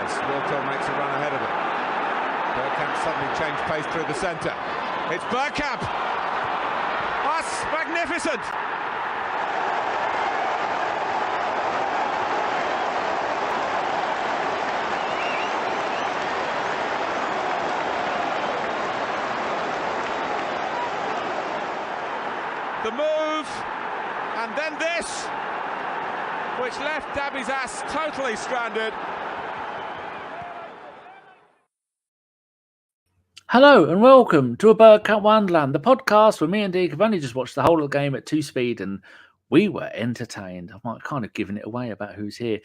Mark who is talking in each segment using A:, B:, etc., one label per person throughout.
A: as Walcott makes a run ahead of him. Bergkamp suddenly changed pace through the centre. It's Bergkamp! That's magnificent! The move, and then this, which left Dabby's ass totally stranded.
B: Hello and welcome to a Bergkamp Wonderland, the podcast where me and Deac have only just watched the whole of the game at 2 speed and we were entertained. I might kind of given it away about who's here.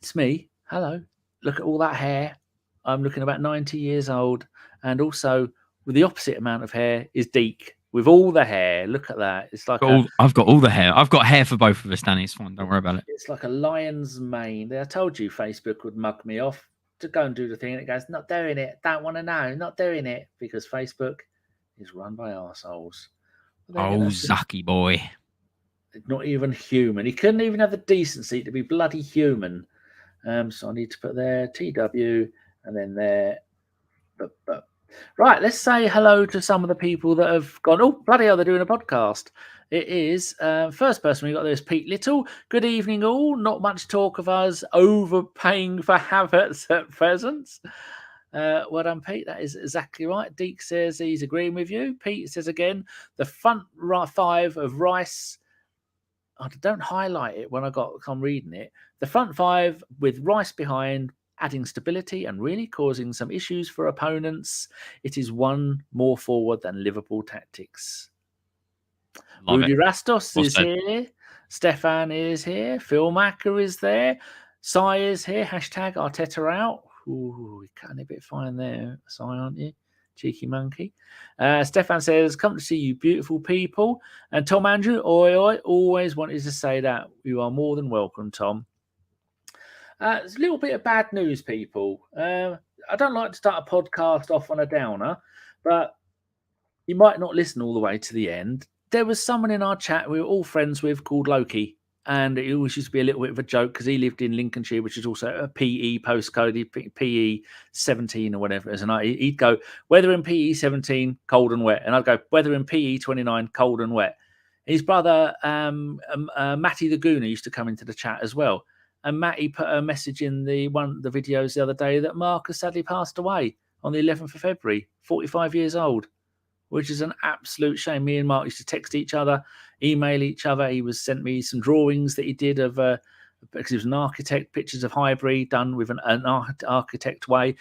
B: It's me. Hello. Look at all that hair. I'm looking about 90 years old, and also with the opposite amount of hair is Deac. With all the hair, look at that. It's like
C: I've got all the hair. I've got hair for both of us, Danny. It's fine. Don't worry about it.
B: It's like a lion's mane. I told you Facebook would mug me off to go and do the thing, and it goes, not doing it. Don't want to know. Not doing it, because Facebook is run by arseholes.
C: Zucky boy.
B: Not even human. He couldn't even have the decency to be bloody human. So I need to put there TW and then there. But. Right, let's say hello to some of the people that have gone, oh, bloody hell, they're doing a podcast. It is, first person we got there is Pete Little. Good evening, all. Not much talk of us overpaying for Havertz at present. Well done, Pete. That is exactly right. Deac says he's agreeing with you. Pete says again, the front five of Rice. I don't highlight it when I'm reading it. The front five with Rice behind, adding stability and really causing some issues for opponents. It is one more forward than Liverpool tactics. Rudy Rastos is here. Stefan is here. Phil Macker is there. Sai is here. Hashtag Arteta out. Ooh, you're cutting a bit fine there, Sai, aren't you? Cheeky monkey. Stefan says, come to see you beautiful people. And Tom Andrew, oi, oi, always wanted to say that. You are more than welcome, Tom. It's a little bit of bad news, people. I don't like to start a podcast off on a downer, but you might not listen all the way to the end. There was someone in our chat we were all friends with called Loki, and it always used to be a little bit of a joke because he lived in Lincolnshire, which is also a PE postcode, PE 17 or whatever it is. And he'd go, weather in PE 17, cold and wet. And I'd go, weather in PE 29, cold and wet. His brother, Matty the Gooner, used to come into the chat as well. And Matty put a message in the videos the other day that Marcus sadly passed away on the 11th of February, 45 years old, which is an absolute shame. Me and Mark used to text each other, email each other. He sent me some drawings that he did of, because he was an architect, pictures of Highbury done with an architect way.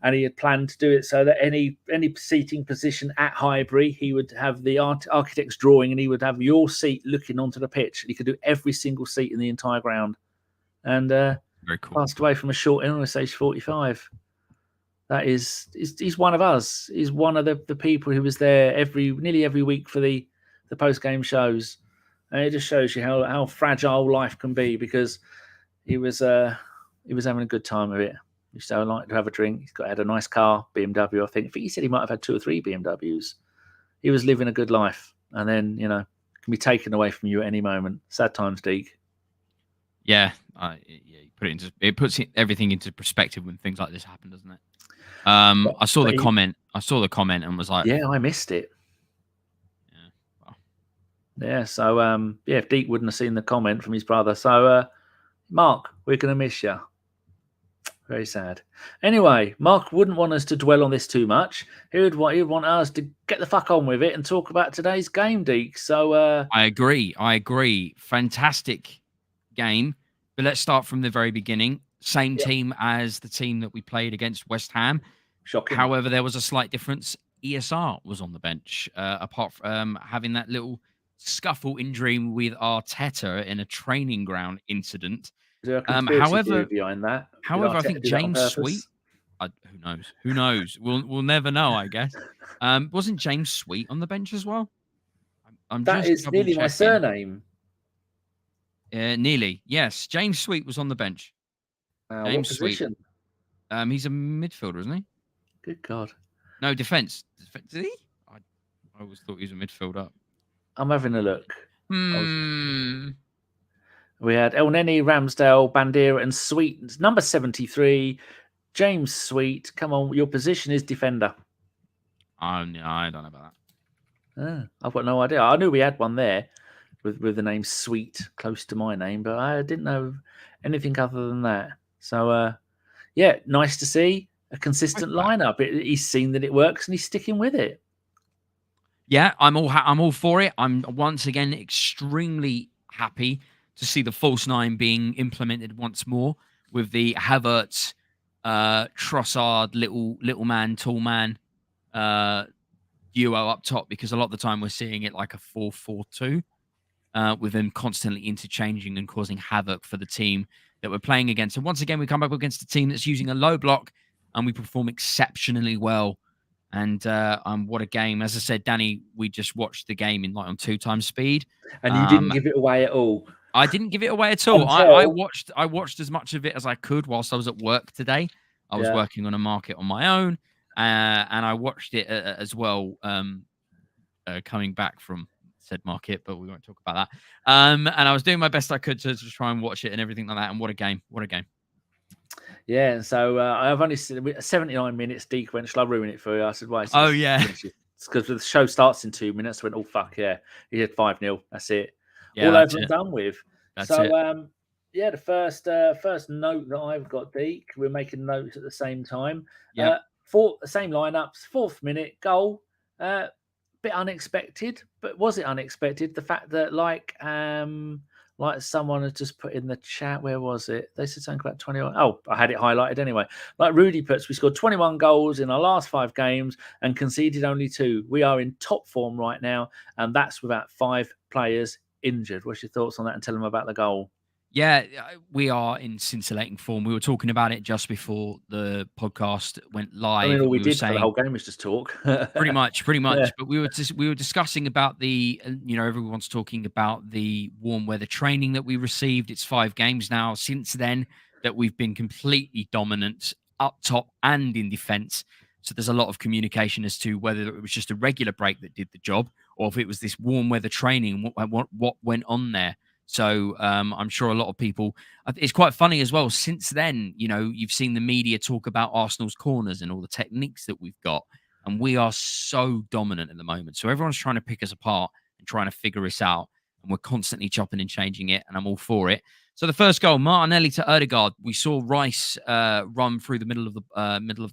B: And he had planned to do it so that any seating position at Highbury, he would have the architect's drawing and he would have your seat looking onto the pitch. He could do every single seat in the entire ground. And
C: very cool.
B: Passed away from a short illness, age 45. That is, he's one of us. He's one of the people who was there nearly every week for the post-game shows. And it just shows you how fragile life can be, because he was having a good time of it. He used to like to have a drink. Had a nice car, BMW, I think. He said he might have had 2 or 3 BMWs. He was living a good life. And then, can be taken away from you at any moment. Sad times, Deac.
C: Yeah, it puts everything into perspective when things like this happen, doesn't it? I saw the comment and was like,
B: yeah, I missed it.
C: Yeah, well.
B: Yeah. So if Deac wouldn't have seen the comment from his brother, so Mark, we're gonna miss you. Very sad. Anyway, Mark wouldn't want us to dwell on this too much. He'd want us to get the fuck on with it and talk about today's game, Deac. So
C: I agree. Fantastic game, but let's start from the very beginning. Same team as the team that we played against West Ham.
B: Shocking.
C: However, there was a slight difference. ESR was on the bench, apart from having that little scuffle injury with Arteta in a training ground incident.
B: However, behind that,
C: I think James Sweet. Who knows? We'll never know, I guess. Wasn't James Sweet on the bench as well?
B: That is nearly my surname.
C: Nearly, yes. James Sweet was on the bench.
B: James Sweet.
C: He's a midfielder, isn't he?
B: Good God.
C: No, defence. Did he? I always thought he was a midfielder.
B: I'm having a look. We had El Neni, Ramsdale, Bandera, and Sweet. Number 73. James Sweet, come on, your position is defender.
C: I don't know about that.
B: I've got no idea. I knew we had one there with the name Sweet close to my name, but I didn't know anything other than that. So, yeah, nice to see a consistent lineup. He's seen that it works and he's sticking with it.
C: Yeah, I'm all for it. I'm once again extremely happy to see the false nine being implemented once more with the Havertz, Trossard, little man, tall man duo up top, because a lot of the time we're seeing it like a 4-4-2 with them constantly interchanging and causing havoc for the team that we're playing against. And once again, we come up against a team that's using a low block and we perform exceptionally well. And what a game. As I said, Danny, we just watched the game on 2 times speed.
B: And you didn't give it away at all.
C: I didn't give it away at all. I watched as much of it as I could whilst I was at work today. I was working on a market on my own, and I watched it as well coming back from said market, but we won't talk about that. And I was doing my best I could to try and watch it and everything like that. And what a game. What a game.
B: Yeah, so I've only seen 79 minutes. Deac went, shall I ruin it for you? I said, why?
C: Oh, yeah.
B: It's because the show starts in 2 minutes. I went, oh, fuck, yeah. He had 5-0. That's it.
C: Yeah,
B: all over and done with.
C: That's
B: so,
C: it.
B: Yeah, the first note that I've got, Deac, we're making notes at the same time.
C: Yeah.
B: The same lineups, 4th minute goal. Bit unexpected, but was it unexpected? The fact that like someone had just put in the chat, where was it? They said something about 21. Oh, I had it highlighted anyway. Like Rudy puts, we scored 21 goals in our last 5 games and conceded only 2. We are in top form right now, and that's without 5 players injured. What's your thoughts on that? And tell them about the goal.
C: Yeah, we are in scintillating form. We were talking about it just before the podcast went live.
B: I mean, all we did for the whole game was just talk.
C: pretty much.
B: Yeah.
C: But we were discussing about the, everyone's talking about the warm weather training that we received. It's 5 games now since then that we've been completely dominant up top and in defence. So there's a lot of communication as to whether it was just a regular break that did the job, or if it was this warm weather training, what went on there. So I'm sure a lot of people, it's quite funny as well. Since then, you've seen the media talk about Arsenal's corners and all the techniques that we've got. And we are so dominant at the moment. So everyone's trying to pick us apart and trying to figure us out. And we're constantly chopping and changing it. And I'm all for it. So the first goal, Martinelli to Odegaard. We saw Rice run through the middle of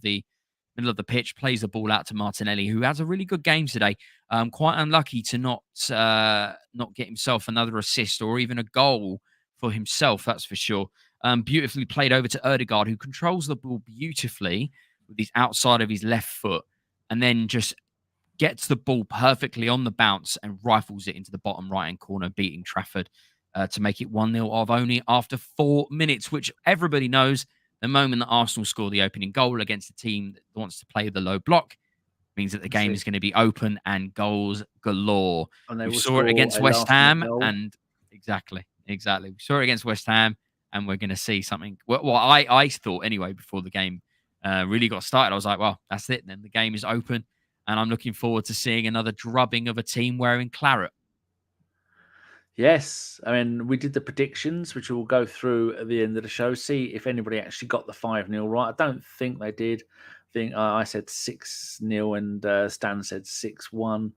C: the pitch, plays the ball out to Martinelli, who has a really good game today. Quite unlucky to not get himself another assist or even a goal for himself, that's for sure. Beautifully played over to Odegaard, who controls the ball beautifully with his outside of his left foot, and then just gets the ball perfectly on the bounce and rifles it into the bottom right-hand corner, beating Trafford to make it 1-0 of only after 4 minutes, which everybody knows. The moment that Arsenal score the opening goal against a team that wants to play the low block means that the game is going to be open and goals galore. And we saw it against West Ham, and exactly. We saw it against West Ham, and we're going to see something. Well, I thought anyway before the game really got started. I was like, well, that's it. Then the game is open, and I'm looking forward to seeing another drubbing of a team wearing claret.
B: Yes, I mean, we did the predictions, which we'll go through at the end of the show, see if anybody actually got the 5-0 right. I don't think they did. I think I said 6-0 and Stan said 6-1.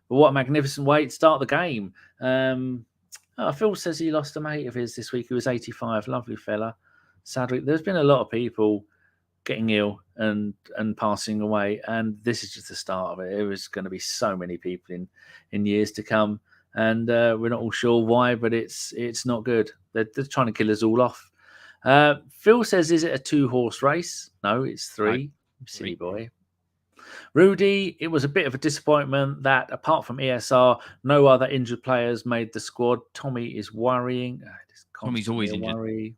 B: But what a magnificent way to start the game. Phil says he lost a mate of his this week. He was 85. Lovely fella. Cedric, there's been a lot of people getting ill and passing away, and this is just the start of it. There was going to be so many people in years to come. And we're not all sure why, but it's not good. They're trying to kill us all off. Phil says, is it a 2-horse race? No, it's 3. No, silly boy. Rudy, it was a bit of a disappointment that apart from ESR, no other injured players made the squad. Tommy is worrying.
C: Tommy's always injured.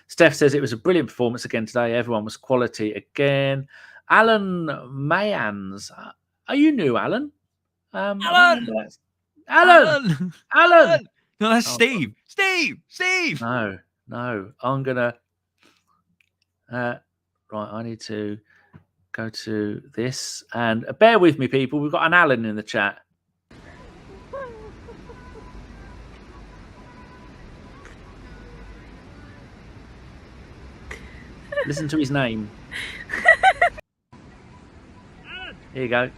B: Steph says it was a brilliant performance again today. Everyone was quality again. Alan Mayans. Are you new, Alan?
C: Alan!
B: Alan!
C: No, that's Steve. Steve!
B: No. I'm going to... right, I need to go to this. And bear with me, people. We've got an Alan in the chat. Listen to his name. Here you go.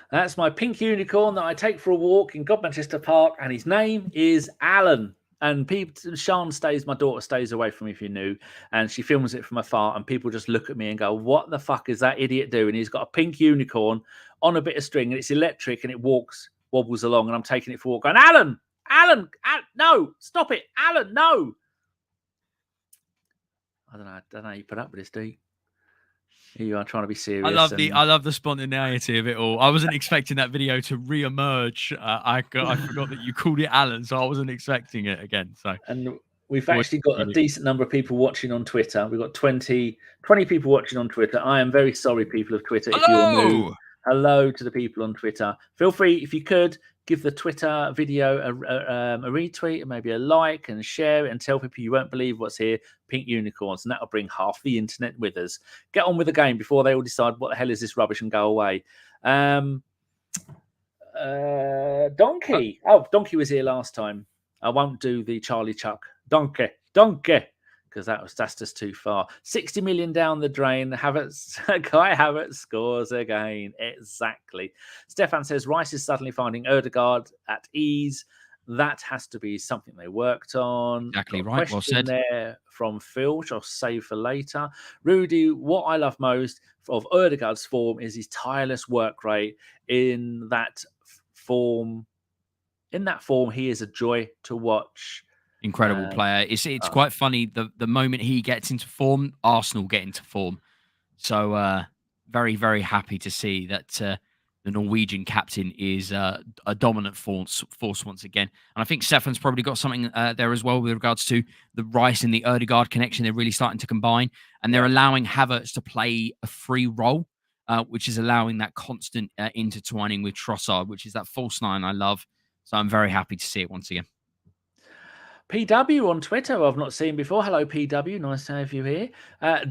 B: That's my pink unicorn that I take for a walk in Godmanchester Park, and his name is Alan. And people, Sean stays, my daughter stays away from me if you're new, and she films it from afar, and people just look at me and go, what the fuck is that idiot doing? He's got a pink unicorn on a bit of string, and it's electric, and it wobbles along, and I'm taking it for a walk, going, Alan, no, stop it, Alan, no. I don't know how you put up with this, do you? Here you are trying to be serious.
C: I love the spontaneity of it all. I wasn't expecting that video to re-emerge. I forgot that you called it Alan, so I wasn't expecting it again. So,
B: and we've actually got a decent number of people watching on Twitter. We've got 20 people watching on Twitter. I am very sorry, people of Twitter, if you're new. Hello to the people on Twitter. Feel free, if you could, give the Twitter video a retweet and maybe a like, and share it and tell people you won't believe what's here. Pink unicorns, and that'll bring half the internet with us. Get on with the game before they all decide what the hell is this rubbish and go away. Donkey. Donkey was here last time. I won't do the Charlie Chuck. Donkey. Because that's just too far. 60 million down the drain. Kai Havertz scores again. Exactly. Stefan says Rice is suddenly finding Odegaard at ease. That has to be something they worked on.
C: Exactly right. Well said.
B: There from Phil, which I'll save for later. Rudy, what I love most of Odegaard's form is his tireless work rate. In that form, he is a joy to watch.
C: Incredible player. It's quite funny. The moment he gets into form, Arsenal get into form. So very, very happy to see that the Norwegian captain is a dominant force once again. And I think Stefan's probably got something there as well with regards to the Rice and the Odegaard connection. They're really starting to combine, and they're allowing Havertz to play a free role, which is allowing that constant intertwining with Trossard, which is that false nine I love. So I'm very happy to see it once again.
B: PW on Twitter, who I've not seen before. Hello, PW. Nice to have you here.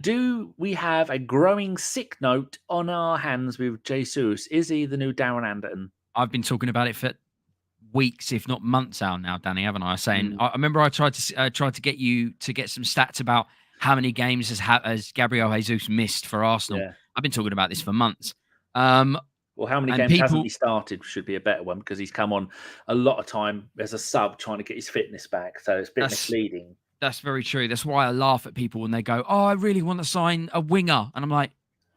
B: Do we have a growing sick note on our hands with Jesus? Is he the new Darren Anderton?
C: I've been talking about it for weeks, if not months out now, Danny, haven't I? I remember I tried to get you to get some stats about how many games has Gabriel Jesus missed for Arsenal. Yeah. I've been talking about this for months.
B: Well, how many games hasn't he started should be a better one, because he's come on a lot of time as a sub trying to get his fitness back. So it's a bit misleading.
C: That's very true. That's why I laugh at people when they go, oh, I really want to sign a winger. And I'm like,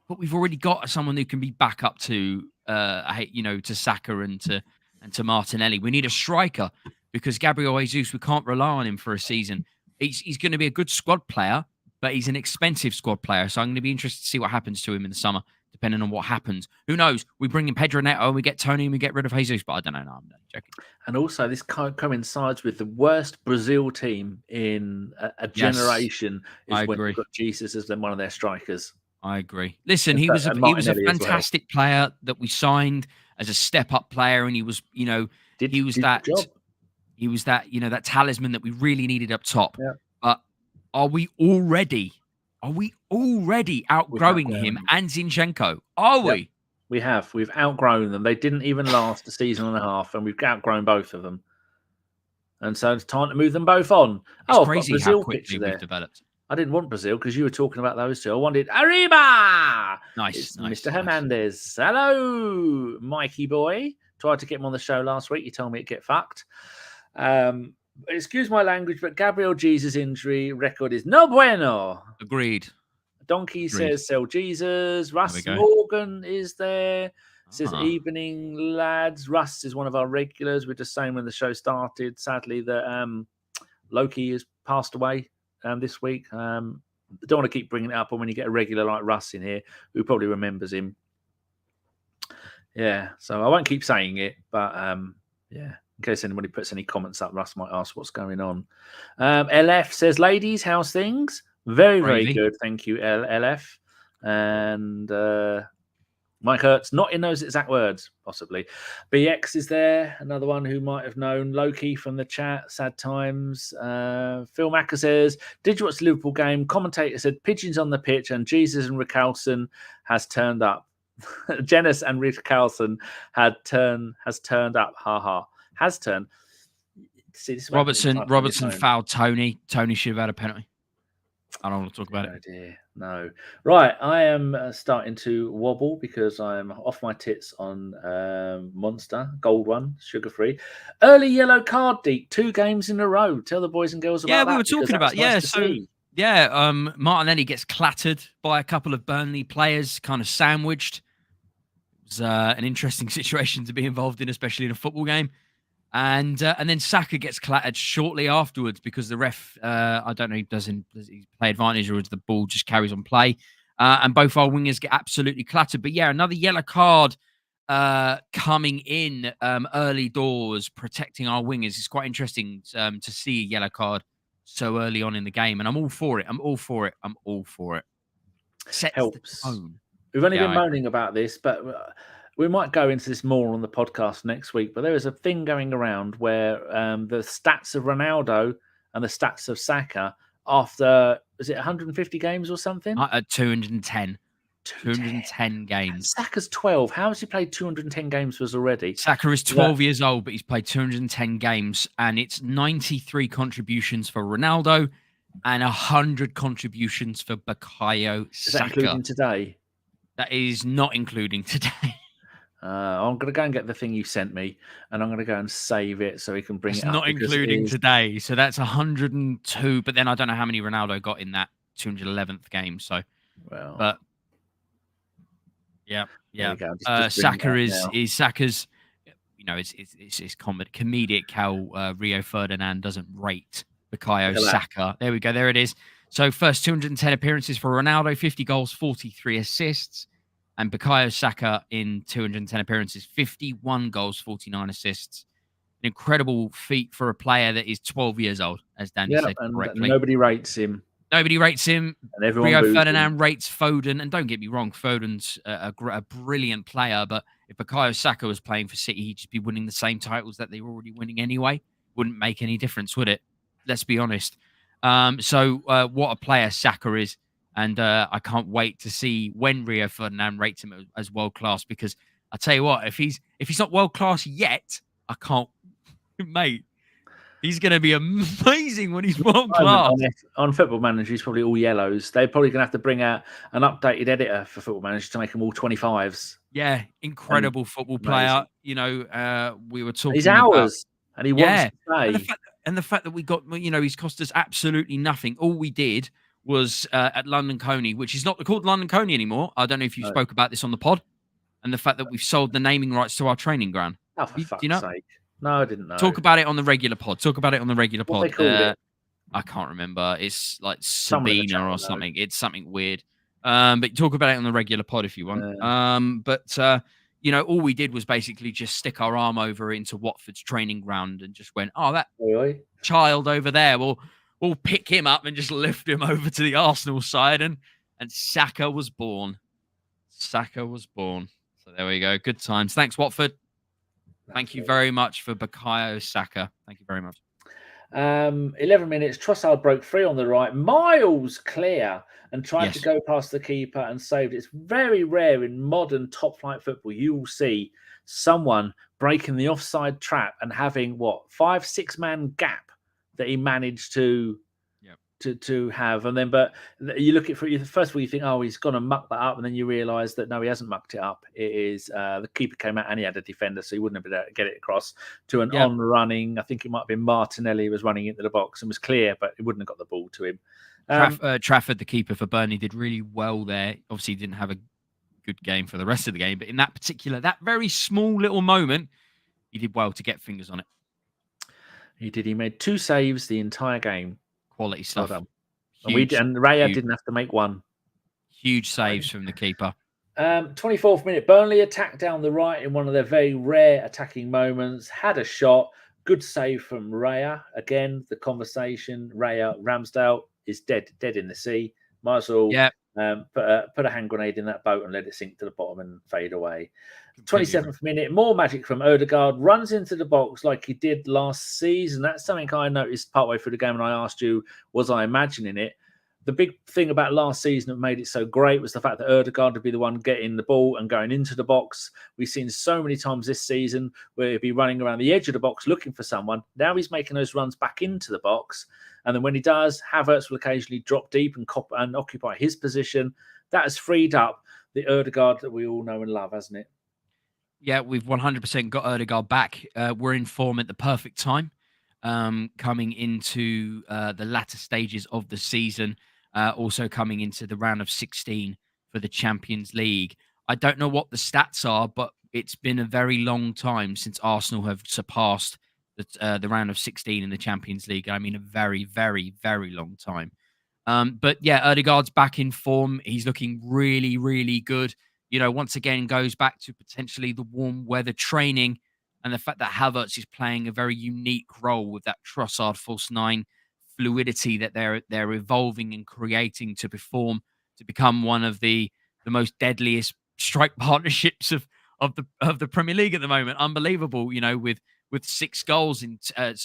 C: but we've already got someone who can be back up to, to Saka and to Martinelli. We need a striker, because Gabriel Jesus, we can't rely on him for a season. He's going to be a good squad player, but he's an expensive squad player. So I'm going to be interested to see what happens to him in the summer. Depending on what happens. Who knows? We bring in Pedro Neto and we get Tony and we get rid of Jesus, but I don't know. No, I'm joking.
B: And also, this coincides with the worst Brazil team in a generation. Is when they've got Jesus as one of their strikers.
C: I agree. Listen, he was a fantastic player that we signed as a step-up player, and he was, he was that talisman that we really needed up top. Yeah. But are we already outgrowing him and Zinchenko? Are we?
B: We have. We've outgrown them. They didn't even last a season and a half, and we've outgrown both of them. And so it's time to move them both on.
C: It's crazy how quickly we've developed.
B: I didn't want Brazil because you were talking about those two. I wanted Arriba!
C: Nice.
B: Mr. Hernandez. Hello, Mikey boy. Tried to get him on the show last week. You told me it'd get fucked. Excuse my language, but Gabriel Jesus' injury record is no bueno.
C: Agreed.
B: Donkey says sell Jesus. Russ Morgan is there. Says evening, lads. Russ is one of our regulars. We're just saying when the show started, sadly, that Loki has passed away this week. Don't want to keep bringing it up, and when you get a regular like Russ in here, who probably remembers him. Yeah, so I won't keep saying it, but yeah. In case anybody puts any comments up, Russ might ask what's going on. LF says, ladies, how's things? Very, very good. Thank you, LF. And Mike Hertz, not in those exact words, possibly. BX is there, another one who might have known Loki from the chat. Sad times. Phil Macker says, did you watch the Liverpool game? Commentator said, pigeons on the pitch, and Jesus and Richarlison has turned up. Jenis and Richarlison has turned up. Ha ha. Has turned. See, this is
C: Robertson fouled Tony. Tony should have had a penalty. I don't want to talk about it.
B: Dear. No. Right, I am starting to wobble because I'm off my tits on Monster, gold one, sugar-free. Early yellow card, Deac, 2 games in a row. Tell the boys and girls about that.
C: Yeah, we were talking about,
B: nice
C: Martinelli gets clattered by a couple of Burnley players, kind of sandwiched. It was an interesting situation to be involved in, especially in a football game. And then Saka gets clattered shortly afterwards because the ref, I don't know, does he play advantage or does the ball just carries on play? And both our wingers get absolutely clattered. But yeah, another yellow card coming in early doors, protecting our wingers. It's quite interesting to see a yellow card so early on in the game. And I'm all for it. Sets
B: helps.
C: the tone.
B: We've only been moaning about this, but we might go into this more on the podcast next week, but there is a thing going around where the stats of Ronaldo and the stats of Saka after, is it 150 games or something?
C: 210. 210 games.
B: Saka's 12. How has he played 210 games for us already?
C: Saka is 12 years old, but he's played 210 games, and it's 93 contributions for Ronaldo and 100 contributions for Bukayo Saka.
B: Is that including today?
C: That is not including today.
B: I'm going to go and get the thing you sent me, and I'm going to go and save it so we can bring it up.
C: It's not including today, so that's 102. But then I don't know how many Ronaldo got in that 211th game. So, but yeah. Saka's. You know, it's comedic how Rio Ferdinand doesn't rate Bukayo Saka. There we go. There it is. So first 210 appearances for Ronaldo, 50 goals, 43 assists. And Bukayo Saka in 210 appearances, 51 goals, 49 assists. An incredible feat for a player that is 12 years old, as Danny said correctly.
B: Nobody rates him.
C: Nobody rates him.
B: And
C: Rio Ferdinand rates Foden. And don't get me wrong, Foden's a brilliant player. But if Bukayo Saka was playing for City, he'd just be winning the same titles that they were already winning anyway. Wouldn't make any difference, would it? Let's be honest. So what a player Saka is. And I can't wait to see when Rio Ferdinand rates him as world class, because I tell you what, if he's not world class yet, I can't, mate. He's going to be amazing when he's world class.
B: On Football Manager, he's probably all yellows. They're probably going to have to bring out an updated editor for Football Manager to make them all 25s.
C: Yeah, incredible football player. You know, we were talking.
B: He's ours, and he wants to play.
C: And the fact that we got, you know, he's cost us absolutely nothing. All we did was at London Coney, which is not called London Coney anymore. I don't know if you spoke about this on the pod, and the fact that we've sold the naming rights to our training ground.
B: Oh, for fuck's sake. No, I didn't know.
C: Talk about it on the regular pod.
B: What they called it?
C: I can't remember. It's like Sabina or something. It's something weird. But talk about it on the regular pod if you want. You know, all we did was basically just stick our arm over into Watford's training ground and just went, oh, that child over there, we'll pick him up and just lift him over to the Arsenal side. And Saka was born. So there we go. Good times. Thanks, Watford. Thank you very much for Bukayo Saka. Thank you very much.
B: 11 minutes. Trossard broke free on the right, miles clear, and tried to go past the keeper and saved. It's very rare in modern top-flight football. You will see someone breaking the offside trap and having, 5-6 man gap that he managed to have. And then, but you look at it, first of all, you think, oh, he's gone and mucked that up. And then you realise that, no, he hasn't mucked it up. It is the keeper came out and he had a defender, so he wouldn't have been able to get it across to an on-running. I think it might have been Martinelli who was running into the box and was clear, but it wouldn't have got the ball to him.
C: Trafford, the keeper for Burnley, did really well there. Obviously, didn't have a good game for the rest of the game, but in that very small little moment, he did well to get fingers on it.
B: He did. He made 2 saves the entire game.
C: Quality stuff.
B: Well done. And Raya didn't have to make 1.
C: Huge saves from the keeper.
B: 24th minute, Burnley attacked down the right in one of their very rare attacking moments. Had a shot. Good save from Raya. Again, the conversation. Raya, Ramsdale is dead in the sea. Might as well put a hand grenade in that boat and let it sink to the bottom and fade away. 27th minute, more magic from Odegaard. Runs into the box like he did last season. That's something I noticed partway through the game, and I asked you, was I imagining it? the big thing about last season that made it so great was the fact that Odegaard would be the one getting the ball and going into the box. We've seen so many times this season where he'd be running around the edge of the box looking for someone. Now he's making those runs back into the box. And then when he does, Havertz will occasionally drop deep and occupy his position. That has freed up the Odegaard that we all know and love, hasn't it?
C: Yeah, we've 100% got Odegaard back. We're in form at the perfect time, coming into the latter stages of the season, also coming into the round of 16 for the Champions League. I don't know what the stats are, but it's been a very long time since Arsenal have surpassed the round of 16 in the Champions League. I mean, a very, very, very long time. But yeah, Odegaard's back in form. He's looking really, really good. You know, once again, goes back to potentially the warm weather training and the fact that Havertz is playing a very unique role with that Trossard false nine fluidity that they're evolving and creating to become one of the most deadliest strike partnerships of the Premier League at the moment. Unbelievable, you know, with 6 goals in not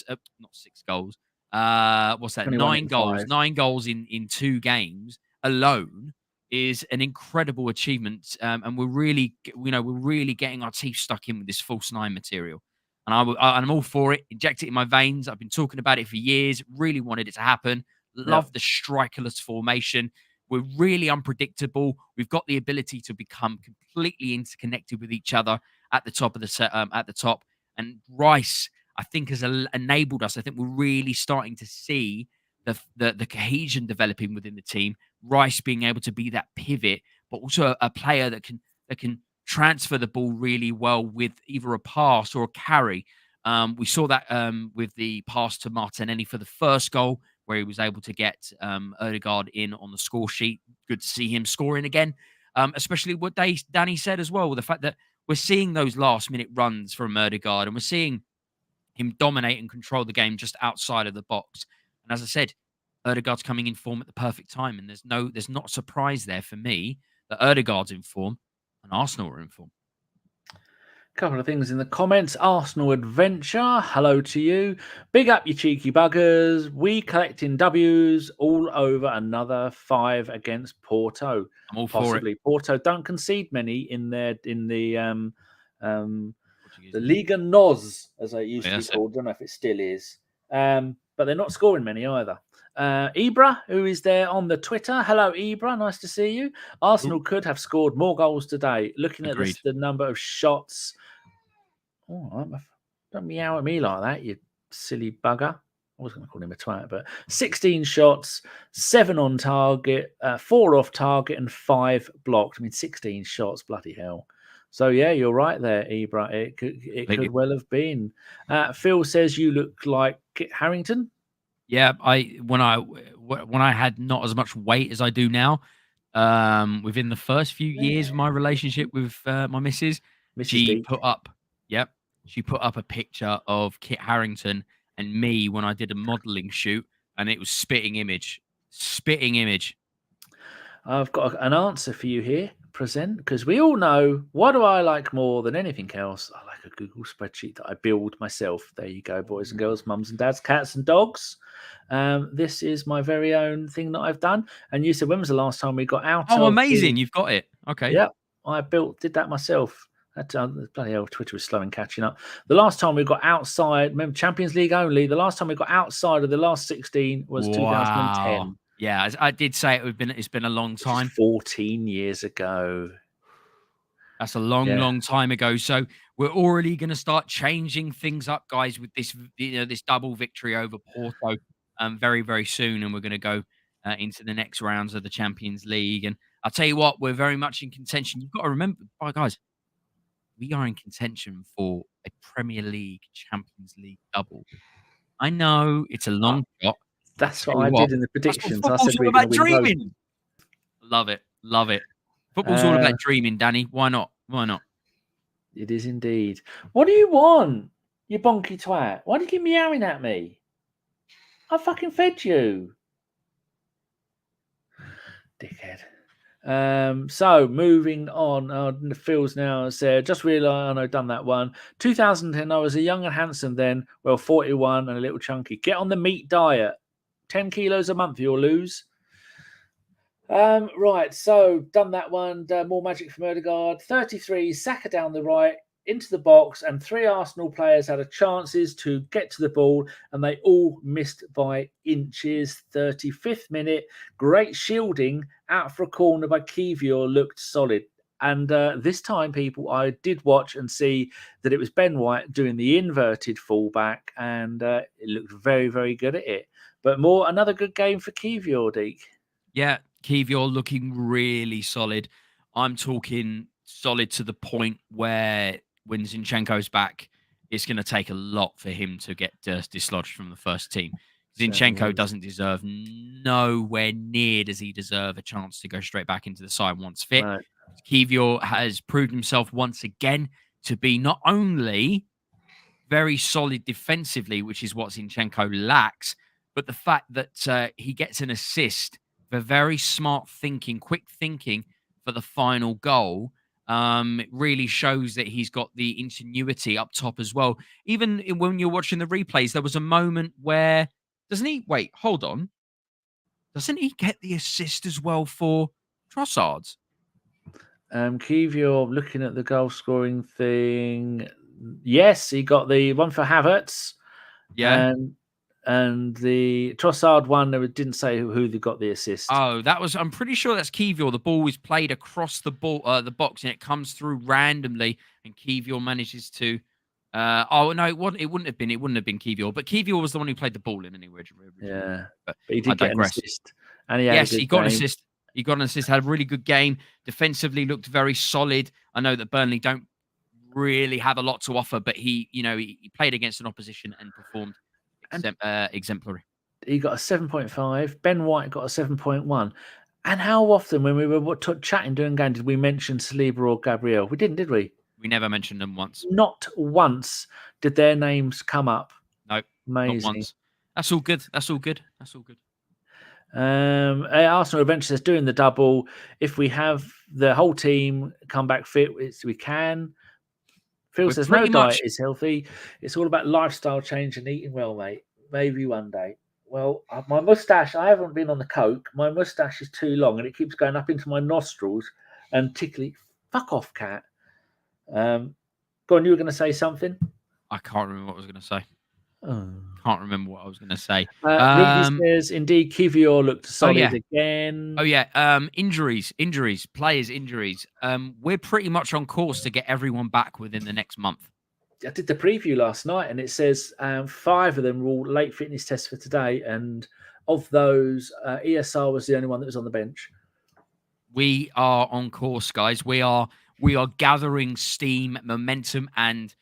C: 6 goals. What's that? 9 goals. 9 goals in 2 games alone is an incredible achievement, and we're really getting our teeth stuck in with this false 9 material. And I'm all for it. Inject it in my veins. I've been talking about it for years. Really wanted it to happen. Love the strikerless formation. We're really unpredictable. We've got the ability to become completely interconnected with each other at the top of the set. At the top, and Rice, I think, has enabled us. I think we're really starting to see the cohesion developing within the team. Rice being able to be that pivot, but also a player that can transfer the ball really well with either a pass or a carry. We saw that with the pass to Martinelli for the first goal, where he was able to get Odegaard in on the score sheet. Good to see him scoring again, especially what Danny said as well, the fact that we're seeing those last-minute runs from Odegaard, and we're seeing him dominate and control the game just outside of the box. And as I said, Odegaard's coming in form at the perfect time, and there's not a surprise there for me that Odegaard's in form and Arsenal are in form.
B: Couple of things in the comments. Arsenal Adventure, hello to you. Big up, you cheeky buggers. We collecting W's all over another 5 against Porto.
C: I'm all for it.
B: Porto don't concede many in the Liga NOS, as it used to be called. I don't know if it still is. But they're not scoring many either. Ibra, who is there on the Twitter. Hello, Ibra. Nice to see you. Arsenal could have scored more goals today. Looking at the number of shots. Oh, don't meow at me like that, you silly bugger. I was going to call him a twat, but 16 shots, 7 on target, 4 off target, and 5 blocked. I mean, 16 shots, bloody hell. So yeah, you're right there, Ibra. It could well have been. Phil says you look like Kit Harington.
C: Yeah, when I had not as much weight as I do now, within the first few years of my relationship with my missus, she put up a picture of Kit Harington and me when I did a modelling shoot, and it was spitting image.
B: I've got an answer for you here, present, because we all know, what do I like more than anything else? I like a Google spreadsheet that I build myself. There you go, boys and girls, mums and dads, cats and dogs. This is my very own thing that I've done. And you said, when was the last time we got out?
C: Oh, amazing. You've got it. Okay.
B: Yeah, I did that myself. Bloody hell, Twitter is slow in catching up. The last time we got outside, remember, Champions League only, the last time we got outside of the last 16 was 2010.
C: Yeah, I did say it's been a long time.
B: 14 years ago.
C: That's a long time ago. So we're already going to start changing things up, guys, with this this double victory over Porto very, very soon. And we're going to go into the next rounds of the Champions League. And I'll tell you what, we're very much in contention. You've got to remember, guys, we are in contention for a Premier League Champions League double. I know it's a long shot.
B: That's what I did in the predictions. I said
C: we're about dreaming. Love it. Football's all about dreaming, Danny. Why not?
B: It is indeed. What do you want, you bonky twat? Why do you keep meowing at me? I fucking fed you. Dickhead. So moving on, Phil's now said, just realised I've done that one. 2010, I was a young and handsome then, 41 and a little chunky. Get on the meat diet. 10 kilos a month you'll lose. Right, so done that one. More magic from Odegaard. 33, Saka down the right, into the box, and 3 Arsenal players had a chances to get to the ball, and they all missed by inches. 35th minute, great shielding out for a corner by Kiwior looked solid. And this time, people, I did watch and see that it was Ben White doing the inverted fullback, and it looked very, very good at it. But another good game for Kiwior, Deac.
C: Yeah, Kiwior looking really solid. I'm talking solid to the point where when Zinchenko's back, it's going to take a lot for him to get dislodged from the first team. Zinchenko doesn't deserve, nowhere near does he deserve a chance to go straight back into the side once fit. Right. Kiwior has proved himself once again to be not only very solid defensively, which is what Zinchenko lacks, but the fact that he gets an assist for very smart thinking, quick thinking for the final goal. It really shows that he's got the ingenuity up top as well. Even when you're watching the replays, there was a moment where, doesn't he? Wait, hold on. Doesn't he get the assist as well for Trossard?
B: Kiwior, looking at the goal scoring thing. Yes, he got the one for Havertz.
C: Yeah.
B: And the Trossard one, they didn't say who got the assist.
C: Oh, I'm pretty sure that's Kiwior. The ball is played across the box, and it comes through randomly, and Kiwior manages to. Oh no, it wouldn't have been Kiwior, but Kiwior was the one who played the ball in anyway.
B: Yeah, but he did get an assist, and
C: he got an assist. He got an assist. Had a really good game. Defensively, looked very solid. I know that Burnley don't really have a lot to offer, but he played against an opposition and performed exemplary.
B: He got a 7.5. Ben White got a 7.1. And how often, when we were chatting during game, did we mention Saliba or Gabriel? We didn't, did we?
C: We never mentioned them once.
B: Not once did their names come up.
C: No,
B: amazing.
C: Not once. That's all good.
B: Arsenal Adventure says doing the double. If we have the whole team come back fit, we can. Phil says no diet is healthy. It's all about lifestyle change and eating well, mate. Maybe one day. Well, my moustache, I haven't been on the coke. My moustache is too long and it keeps going up into my nostrils and tickly. Fuck off, cat. Go on, you were going to say something?
C: I can't remember what I was going to say. Can't remember what I was going to say.
B: Rudy says, indeed, Kiwior looked solid again.
C: Oh, yeah. Injuries, players' injuries. We're pretty much on course to get everyone back within the next month.
B: I did the preview last night, and it says 5 of them were all late fitness tests for today. And of those, ESR was the only one that was on the bench.
C: We are on course, guys. We are gathering steam, momentum, and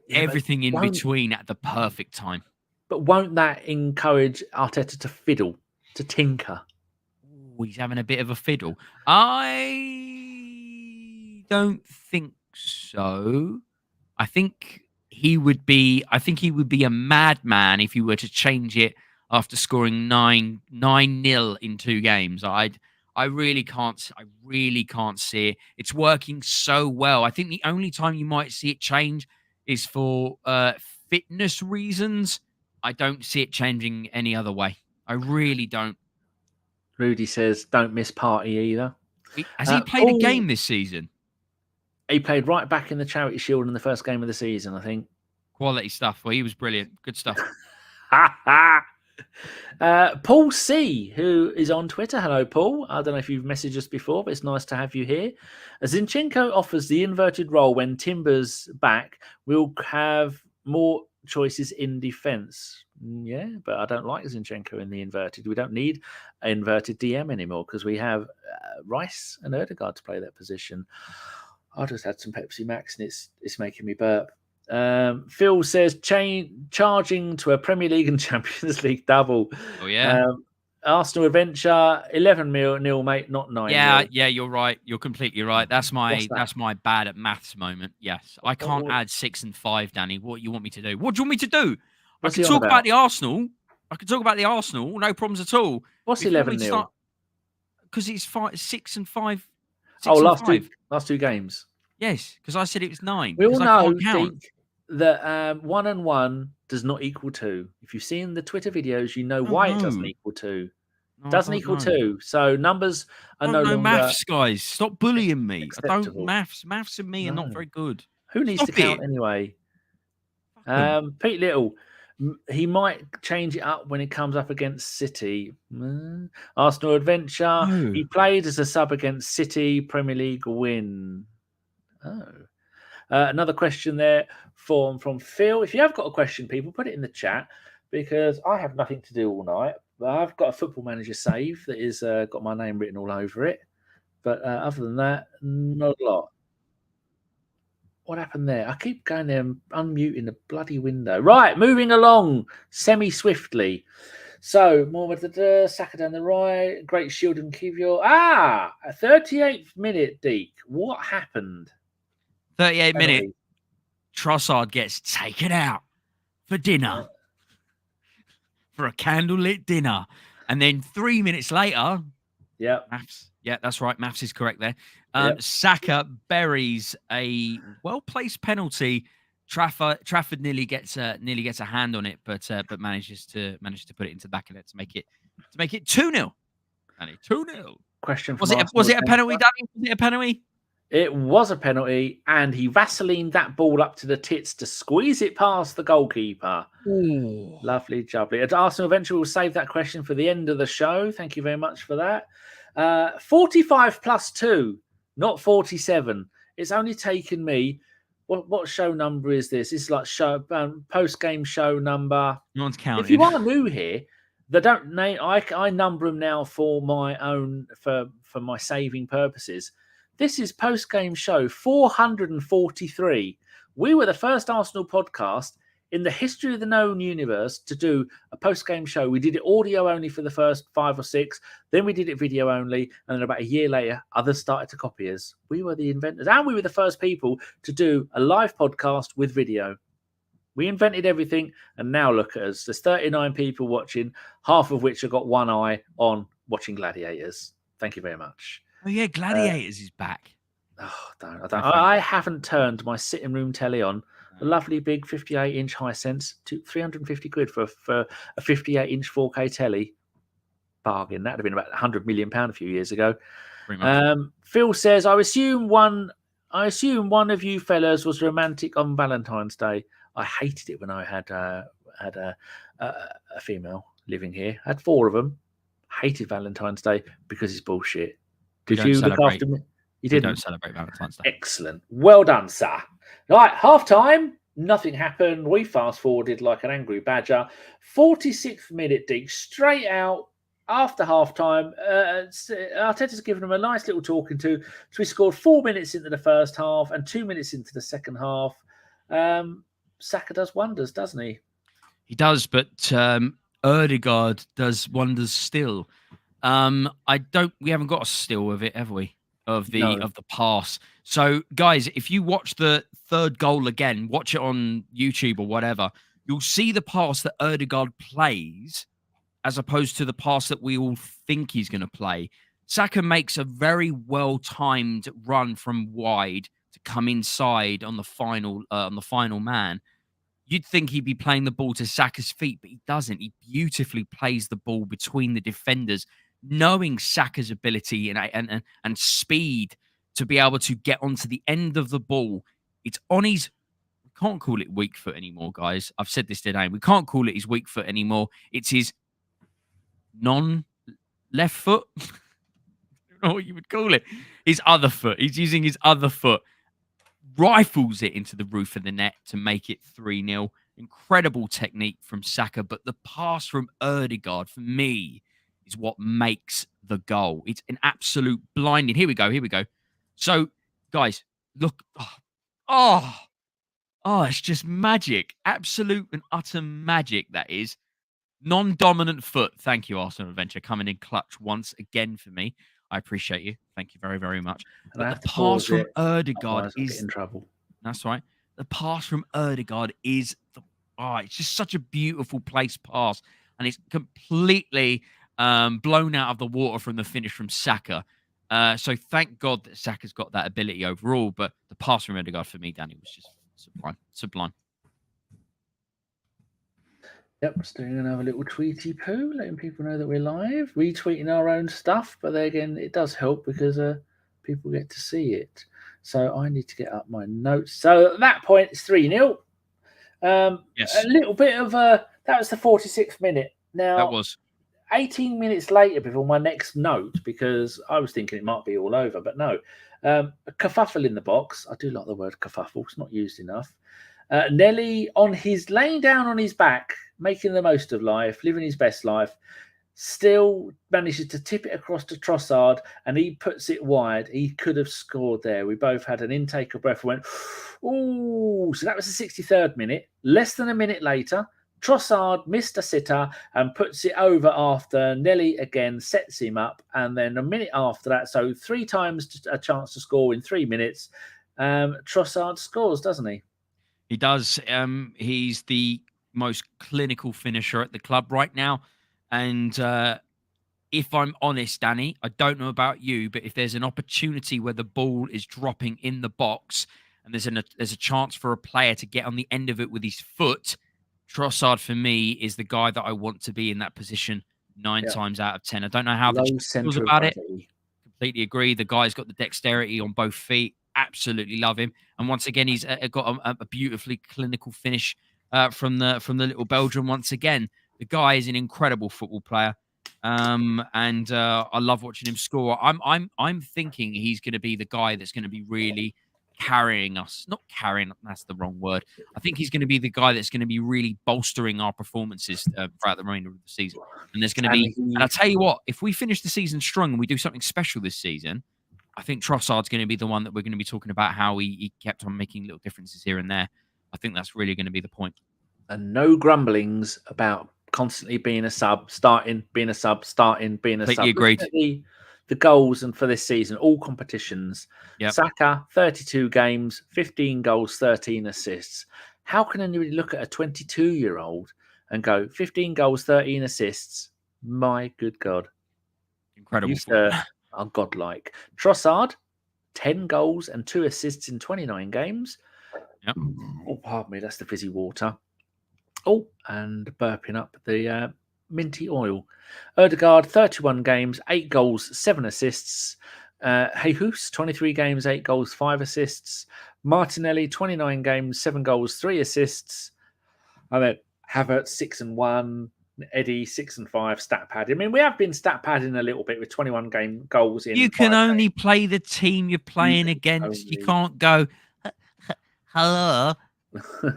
C: everything in between at the perfect time.
B: But won't that encourage Arteta to fiddle, to tinker?
C: Ooh, he's having a bit of a fiddle. I don't think so. I think he would be a madman if he were to change it after scoring 9-0 in 2 games. I really can't see it. It's working so well. I think the only time you might see it change is for fitness reasons. I don't see it changing any other way. I really don't.
B: Rudy says, don't miss Partey either.
C: Has he played a game this season?
B: He played right back in the Charity Shield in the first game of the season, I think.
C: Quality stuff. Well, he was brilliant. Good stuff.
B: Paul C, who is on Twitter. Hello, Paul. I don't know if you've messaged us before, but it's nice to have you here. Zinchenko offers the inverted role when Timber's back. We'll have more choices in defence. Yeah, but I don't like Zinchenko in the inverted. We don't need an inverted DM anymore because we have Rice and Odegaard to play that position. I just had some Pepsi Max and it's making me burp. Phil says charging to a Premier League and Champions League double.
C: Oh yeah.
B: Arsenal Adventure 11-0, mate, not 9-0.
C: Yeah, you're right. You're completely right. That's my bad at maths moment. Yes, I can't add 6 and 5, Danny. What you want me to do? What do you want me to do? I can talk about the Arsenal. No problems at all.
B: What's 11-0?
C: Because it's 6 and 5.
B: Last two games.
C: Yes, because I said it was 9.
B: We all know that 1 and 1 does not equal 2. If you've seen the Twitter videos, you know why it doesn't equal 2.
C: No,
B: Doesn't
C: I
B: equal
C: don't know.
B: 2. So numbers are
C: I
B: no
C: don't know
B: longer
C: maths, guys. Stop bullying me. I don't
B: acceptable.
C: maths. Maths and me are not
B: No.
C: very good.
B: Who needs to
C: Stop
B: count
C: it.
B: anyway?
C: Fuck 'em.
B: Pete Little, he might change it up when it comes up against City. Arsenal Adventure.
C: No.
B: He played as a sub against City, Premier League win. Oh. Another question there from Phil. If you have got a question, people, put it in the chat because I have nothing to do all night. I've got a Football Manager save that is got my name written all over it. But other than that, not a lot. What happened there? I keep going there and unmuting the bloody window. Right, moving along semi-swiftly. So, more with the Saka down the right. Great shield and Kiwior. A 38th minute, Deac. What happened?
C: 38 minute. Trossard gets taken out for dinner. For a candlelit dinner. And then 3 minutes later...
B: Yeah.
C: Maths. Yeah, that's right. Maths is correct there.
B: Yep.
C: Saka buries a well-placed penalty. Trafford nearly gets a hand on it, but manages to put it into the back of it to make it 2-0. Danny, 2-0.
B: Question from
C: was it a penalty, Danny? Was it a penalty?
B: It was a penalty, and he Vaselined that ball up to the tits to squeeze it past the goalkeeper.
C: Ooh.
B: Lovely jubbly. At Arsenal Adventure, we'll save that question for the end of the show. Thank you very much for that. 45 plus 2, not 47. It's only taken me. What show number is this? It's like post-game show number.
C: No one's counting.
B: If you are new here, they don't name. I number them now for my own for my saving purposes. This is post-game show 443. We were the first Arsenal podcast in the history of the known universe to do a post-game show. We did it audio only for the first 5 or 6. Then we did it video only. And then about a year later, others started to copy us. We were the inventors. And we were the first people to do a live podcast with video. We invented everything. And now look at us. There's 39 people watching, half of which have got one eye on watching Gladiators. Thank you very much.
C: Oh, yeah, Gladiators is back.
B: Oh, I haven't turned my sitting room telly on. A lovely big 58-inch Hisense, 350 quid for a 58-inch 4K telly. Bargain. That would have been about £100 million a few years ago. Phil says, I assume one of you fellas was romantic on Valentine's Day. I hated it when I had a female living here. I had 4 of them. Hated Valentine's Day because it's bullshit. Did you look after me? You didn't.
C: Don't celebrate Valentine's Day.
B: Excellent. Well done, sir. Right, half time. Nothing happened. We fast forwarded like an angry badger. 46th minute, Deac, straight out after half time. Arteta's given them a nice little talking to. So we scored 4 minutes into the first half and 2 minutes into the second half. Saka does wonders, doesn't he?
C: He does, but Odegaard does wonders still. We haven't got a still of it, have we? Of the pass. So, guys, if you watch the third goal again, watch it on YouTube or whatever, you'll see the pass that Odegaard plays as opposed to the pass that we all think he's going to play. Saka makes a very well-timed run from wide to come inside on the final man. You'd think he'd be playing the ball to Saka's feet, but he doesn't. He beautifully plays the ball between the defenders, knowing Saka's ability and speed to be able to get onto the end of the ball. It's on his... We can't call it weak foot anymore, guys. I've said this today. We can't call it his weak foot anymore. It's his non-left foot. I don't know what you would call it. His other foot. He's using his other foot. Rifles it into the roof of the net to make it 3-0. Incredible technique from Saka, but the pass from Odegaard, for me, is what makes the goal. It's an absolute blinding. Here we go. So, guys, look. Oh, it's just magic. Absolute and utter magic, that is. Non-dominant foot. Thank you, Arsenal Adventure, coming in clutch once again for me. I appreciate you. Thank you very, very much. But the pass from Odegaard is...
B: in trouble.
C: That's right. The pass from Odegaard is... it's just such a beautiful placed pass. And it's completely blown out of the water from the finish from Saka. So thank God that Saka's got that ability overall. But the pass from Odegaard for me, Danny, was just sublime.
B: Yep, just doing another little tweety poo, letting people know that we're live, retweeting our own stuff. But then again, it does help because people get to see it. So I need to get up my notes. So at that point, it's 3-0.
C: Yes.
B: A little bit of that was the 46th minute. Now,
C: That was
B: 18 minutes later before my next note, because I was thinking it might be all over, but no. A kerfuffle in the box. I do like the word kerfuffle. It's not used enough. Nelly laying down on his back, making the most of life, living his best life, still manages to tip it across to Trossard, and he puts it wide. He could have scored there. We both had an intake of breath and went, ooh. So that was the 63rd minute. Less than a minute later, Trossard missed a sitter and puts it over after Nelly again sets him up. And then a minute after that, so 3 times a chance to score in 3 minutes, Trossard scores, doesn't he?
C: He does. He's the most clinical finisher at the club right now. And if I'm honest, Danny, I don't know about you, but if there's an opportunity where the ball is dropping in the box and there's a chance for a player to get on the end of it with his foot, Trossard for me is the guy that I want to be in that position 9 times out of 10. I don't know how the feels about it. Completely agree. The guy's got the dexterity on both feet. Absolutely love him. And once again, he's got a beautifully clinical finish from the little Belgian. Once again, the guy is an incredible football player, and I love watching him score. I'm thinking he's going to be the guy that's going to be really carrying us. Not carrying, that's the wrong word. I think he's going to be the guy that's going to be really bolstering our performances throughout the remainder of the season. And there's going to be, and I'll tell you what, if we finish the season strong and we do something special this season, I think Trossard's going to be the one that we're going to be talking about, how he kept on making little differences here and there. I think that's really going to be the point.
B: And no grumblings about constantly being a sub, starting, being a sub, starting, being a sub.
C: Agreed.
B: The goals and for this season, all competitions.
C: Yep.
B: Saka, 32 games, 15 goals, 13 assists. How can anybody look at a 22-year-old and go, 15 goals, 13 assists? My good God.
C: Incredible.
B: Are godlike. Trossard, 10 goals and 2 assists in 29 games.
C: Yep.
B: Oh, pardon me, that's the fizzy water. Oh, and burping up the minty oil. Odegaard, 31 games, 8 goals, 7 assists. Jesus, 23 games, 8 goals, 5 assists. Martinelli, 29 games, 7 goals, 3 assists. And then Havertz, 6 and 1. Eddie, 6 and 5 stat pad. I mean, we have been stat padding a little bit with 21 game goals in.
C: You can only play the team you're playing against. You can't go, hello,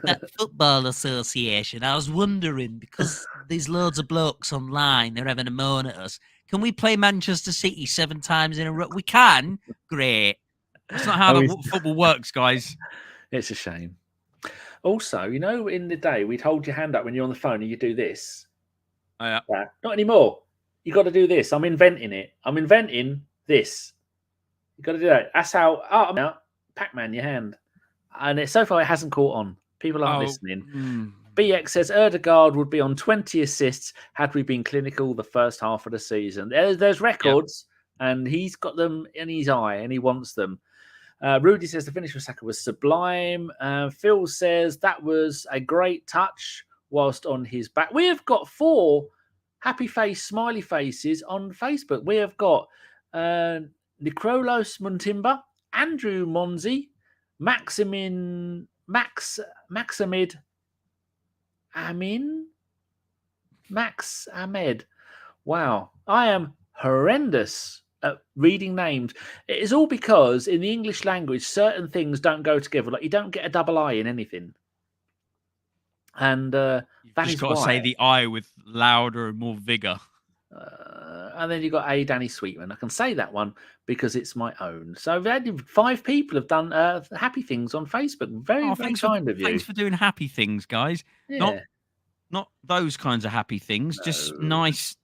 C: that football association. I was wondering, because there's loads of blokes online, they're having a moan at us. Can we play Manchester City 7 times in a row? We can. Great. That's not how football works, guys.
B: It's a shame. Also, you know, in the day, we'd hold your hand up when you're on the phone and you do this.
C: Yeah.
B: Not anymore. You got to do this. I'm inventing it. I'm inventing this. You got to do that. That's how. Oh, I'm out. Pac-Man, your hand. And so far, it hasn't caught on. People aren't listening. BX says Odegaard would be on 20 assists had we been clinical the first half of the season. There's records, and he's got them in his eye, and he wants them. Rudy says the finish with Saka was sublime. Phil says that was a great touch whilst on his back. We have got 4 happy face, smiley faces on Facebook. We have got Nikrolos Muntimba, Andrew Monzi, Maximid Amin, Max Ahmed. Wow, I am horrendous at reading names. It is all because in the English language, certain things don't go together. Like you don't get a double I in anything. And you've
C: just got to say the I with louder and more vigor.
B: And then you've got Danny Sweetman. I can say that one because it's my own. So 5 people have done happy things on Facebook. Very kind of you.
C: Thanks for doing happy things, guys.
B: Yeah.
C: Not those kinds of happy things. No. Just nice,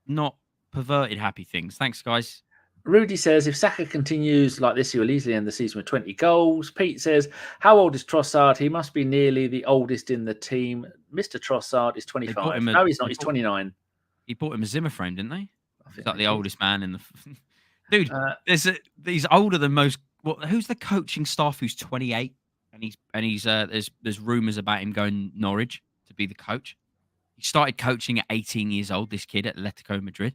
C: not perverted happy things. Thanks, guys.
B: Rudy says, if Saka continues like this, he will easily end the season with 20 goals. Pete says, how old is Trossard? He must be nearly the oldest in the team. Mr. Trossard is 25. No, he's not. He's 29.
C: He bought him a Zimmer frame, didn't they? He's like the oldest man in the... Dude, he's older than most... who's the coaching staff who's 28? And he's there's rumours about him going Norwich to be the coach. He started coaching at 18 years old, this kid at Atletico Madrid,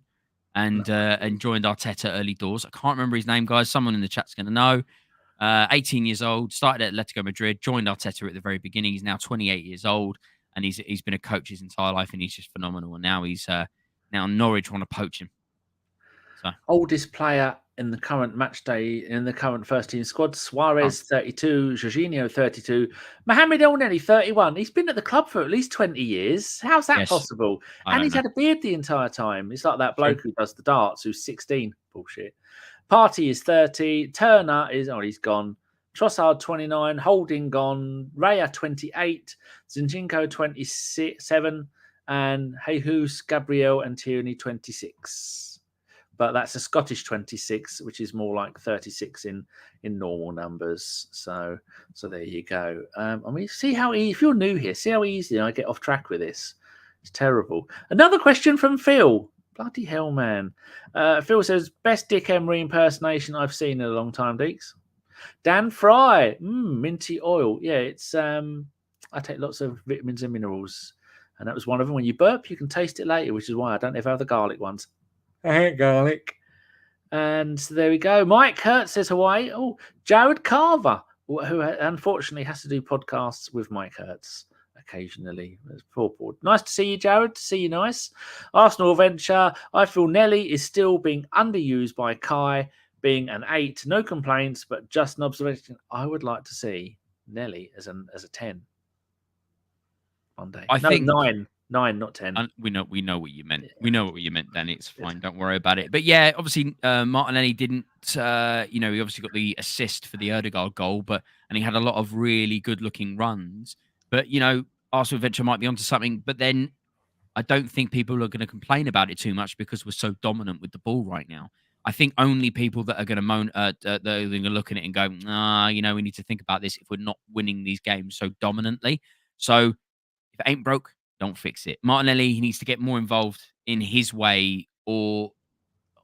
C: and joined Arteta early doors. I can't remember his name, guys. Someone in the chat's going to know. 18 years old, started at Atletico Madrid, joined Arteta at the very beginning. He's now 28 years old, and he's been a coach his entire life, and he's just phenomenal. And now now Norwich want to poach him. So.
B: Oldest player in the current match day, in the current first team squad, Suarez, 32, Jorginho, 32, Mohamed El-Neni, 31. He's been at the club for at least 20 years. How's that possible? And he's had a beard the entire time. It's like that bloke who does the darts, who's 16. Bullshit. Partey is 30. Turner he's gone. Trossard, 29. Holding gone. Raya, 28. Zinchenko, 27. And Jesus, Gabriel, and Tierney, 26. But that's a Scottish 26, which is more like 36 in normal numbers. So there you go. I mean, see how if you're new here, see how easy I get off track with this. It's terrible. Another question from Phil. Bloody hell, man. Phil says, best Dick Emery impersonation I've seen in a long time, Deeks. Dan Fry. Minty oil. Yeah, it's I take lots of vitamins and minerals. And that was one of them. When you burp, you can taste it later, which is why I don't ever have the garlic ones. I hate garlic. And there we go. Mike Hertz says Hawaii. Oh, Jared Carver, who unfortunately has to do podcasts with Mike Hertz occasionally. Poor. Nice to see you, Jared. To see you, nice. Arsenal Venture. I feel Nelly is still being underused by Kai, being an 8. No complaints, but just an observation. I would like to see Nelly as a 10 one day.
C: I think
B: 9. 9, not 10.
C: We know what you meant. We know what you meant, Danny. It's fine. Don't worry about it. But yeah, obviously, Martinelli didn't. He obviously got the assist for the Odegaard goal, and he had a lot of really good-looking runs. But Arsenal Venture might be onto something. But then, I don't think people are going to complain about it too much because we're so dominant with the ball right now. I think only people that are going to moan, they're going to look at it and go, we need to think about this if we're not winning these games so dominantly. So if it ain't broke, don't fix it. Martinelli, he needs to get more involved in his way or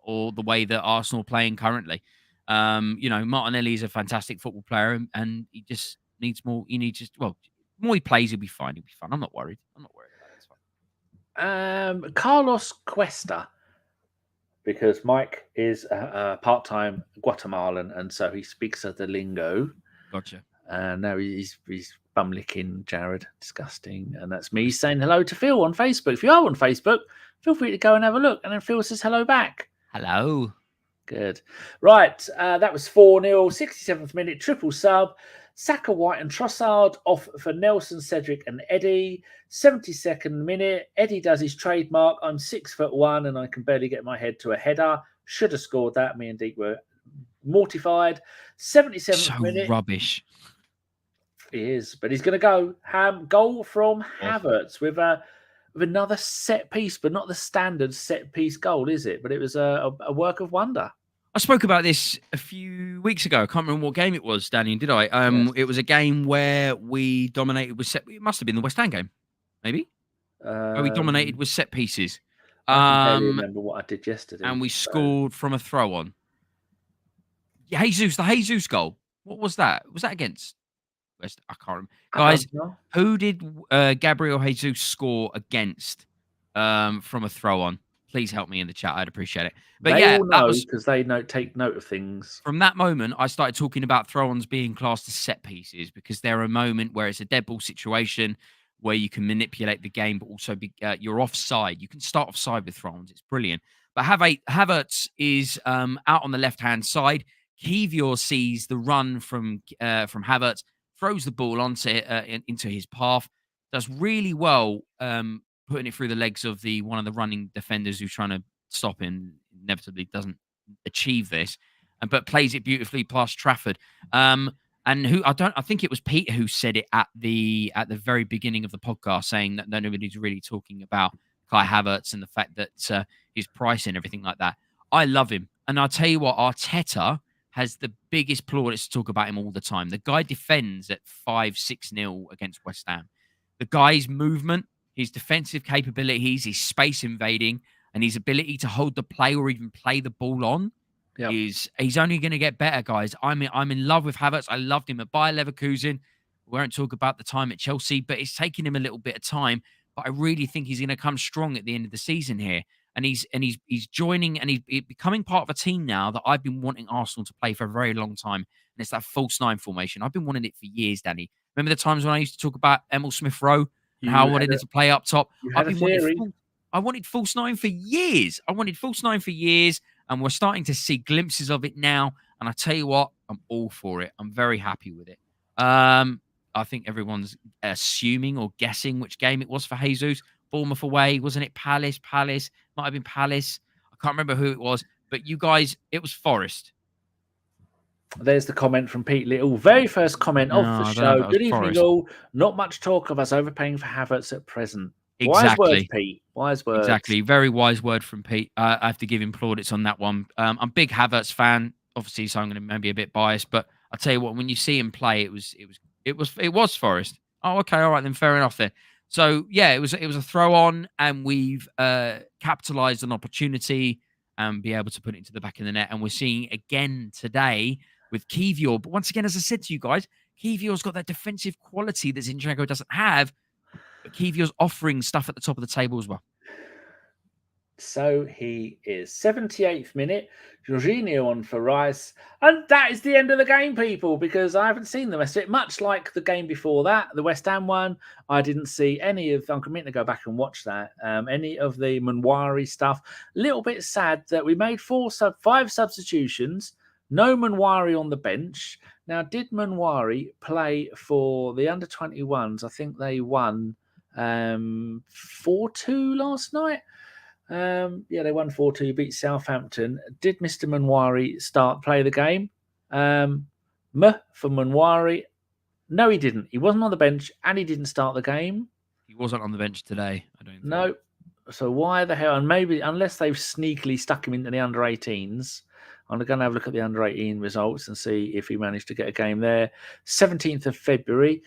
C: the way that Arsenal are playing currently. Martinelli is a fantastic football player and he just needs more. The more he plays, he'll be fine. He'll be fine. I'm not worried. About it. It's
B: fine. Carlos Cuesta, because Mike is a part-time Guatemalan and so he speaks the lingo.
C: Gotcha.
B: And now he's bum licking Jared, disgusting. And that's me saying hello to Phil on Facebook. If you are on Facebook, feel free to go and have a look. And then Phil says hello back.
C: Hello.
B: Good. Right. That was 4-0, 67th minute, triple sub. Saka, White and Trossard off for Nelson, Cedric and Eddie. 72nd minute. Eddie does his trademark. I'm 6'1" and I can barely get my head to a header. Should have scored that. Me and Deac were mortified. 77th minute.
C: Rubbish.
B: He is, but he's going to go. Goal from Havertz with another set piece, but not the standard set piece goal, is it? But it was a work of wonder.
C: I spoke about this a few weeks ago. I can't remember what game it was, Danny, did I? Yes. It was a game where we dominated with set. It must have been the West Ham game, maybe. Where we dominated with set pieces.
B: I can't remember what I did yesterday.
C: And we scored from a throw on. Yeah, the Jesus goal. What was that? Was that against? I can't remember. Guys, who did Gabriel Jesus score against from a throw on? Please help me in the chat. I'd appreciate it. But
B: they all know because they take note of things.
C: From that moment, I started talking about throw-ons being classed as set pieces because they're a moment where it's a dead ball situation where you can manipulate the game, but also you're offside. You can start offside with throw-ons. It's brilliant. But Havertz is out on the left-hand side. Kiwior sees the run from Havertz, throws the ball into his path, does really well putting it through the legs of one of the running defenders who's trying to stop him. Inevitably doesn't achieve this, but plays it beautifully past Trafford. And I think it was Peter who said it at the very beginning of the podcast, saying that nobody's really talking about Kai Havertz and the fact that his price and everything like that. I love him, and I'll tell you what, Arteta has the biggest plaudits to talk about him all the time. The guy defends at 5-6-0 against West Ham. The guy's movement, his defensive capabilities, his space invading, and his ability to hold the play or even play the ball on he's only going to get better, guys. I'm in love with Havertz. I loved him at Bayer Leverkusen. We won't talk about the time at Chelsea, but it's taken him a little bit of time. but I really think he's going to come strong at the end of the season here. And he's joining and he's becoming part of a team now that I've been wanting Arsenal to play for a very long time. And it's that false nine formation. I've been wanting it for years, Danny. Remember the times when I used to talk about Emile Smith-Rowe and how I wanted him to play up top? I wanted false nine for years. And we're starting to see glimpses of it now. And I tell you what, I'm all for it. I'm very happy with it. I think everyone's assuming or guessing which game it was for Jesus. Bournemouth away, wasn't it? Palace. Might have been Palace. I can't remember who it was. But you guys, it was Forest.
B: There's the comment from Pete Little. Very first comment of the show. Good evening, all. Not much talk of us overpaying for Havertz at present.
C: Exactly.
B: Wise words, Pete. Wise words.
C: Exactly. Very wise word from Pete. I have to give him plaudits on that one. I'm a big Havertz fan, obviously, so I'm going to maybe a bit biased. But I'll tell you what, when you see him play, it was Forest. Oh, okay, all right, then fair enough then. So yeah, it was a throw on, and we've capitalised on opportunity and be able to put it into the back of the net. And we're seeing again today with Kiwior. But once again, as I said to you guys, Kiwior's got that defensive quality that Zinchenko doesn't have. But Kiwior's offering stuff at the top of the table as well.
B: So he is 78th minute. Jorginho on for Rice. And that is the end of the game, people, because I haven't seen the rest of it. Much like the game before that, the West Ham one, I didn't see any of... I'm committing to go back and watch that. Any of the Manwari stuff. A little bit sad that we made 5 substitutions. No Manwari on the bench. Now, did Manwari play for the under-21s? I think they won 4-2 last night. Yeah, they won 4-2, beat Southampton. Did Mr. Manwari play the game? For Manwari. No, he didn't. He wasn't on the bench and he didn't start the game.
C: He wasn't on the bench today, I don't think.
B: No. So why the hell? And maybe, unless they've sneakily stuck him into the under-18s, I'm going to have a look at the under-18 results and see if he managed to get a game there. 17th of February.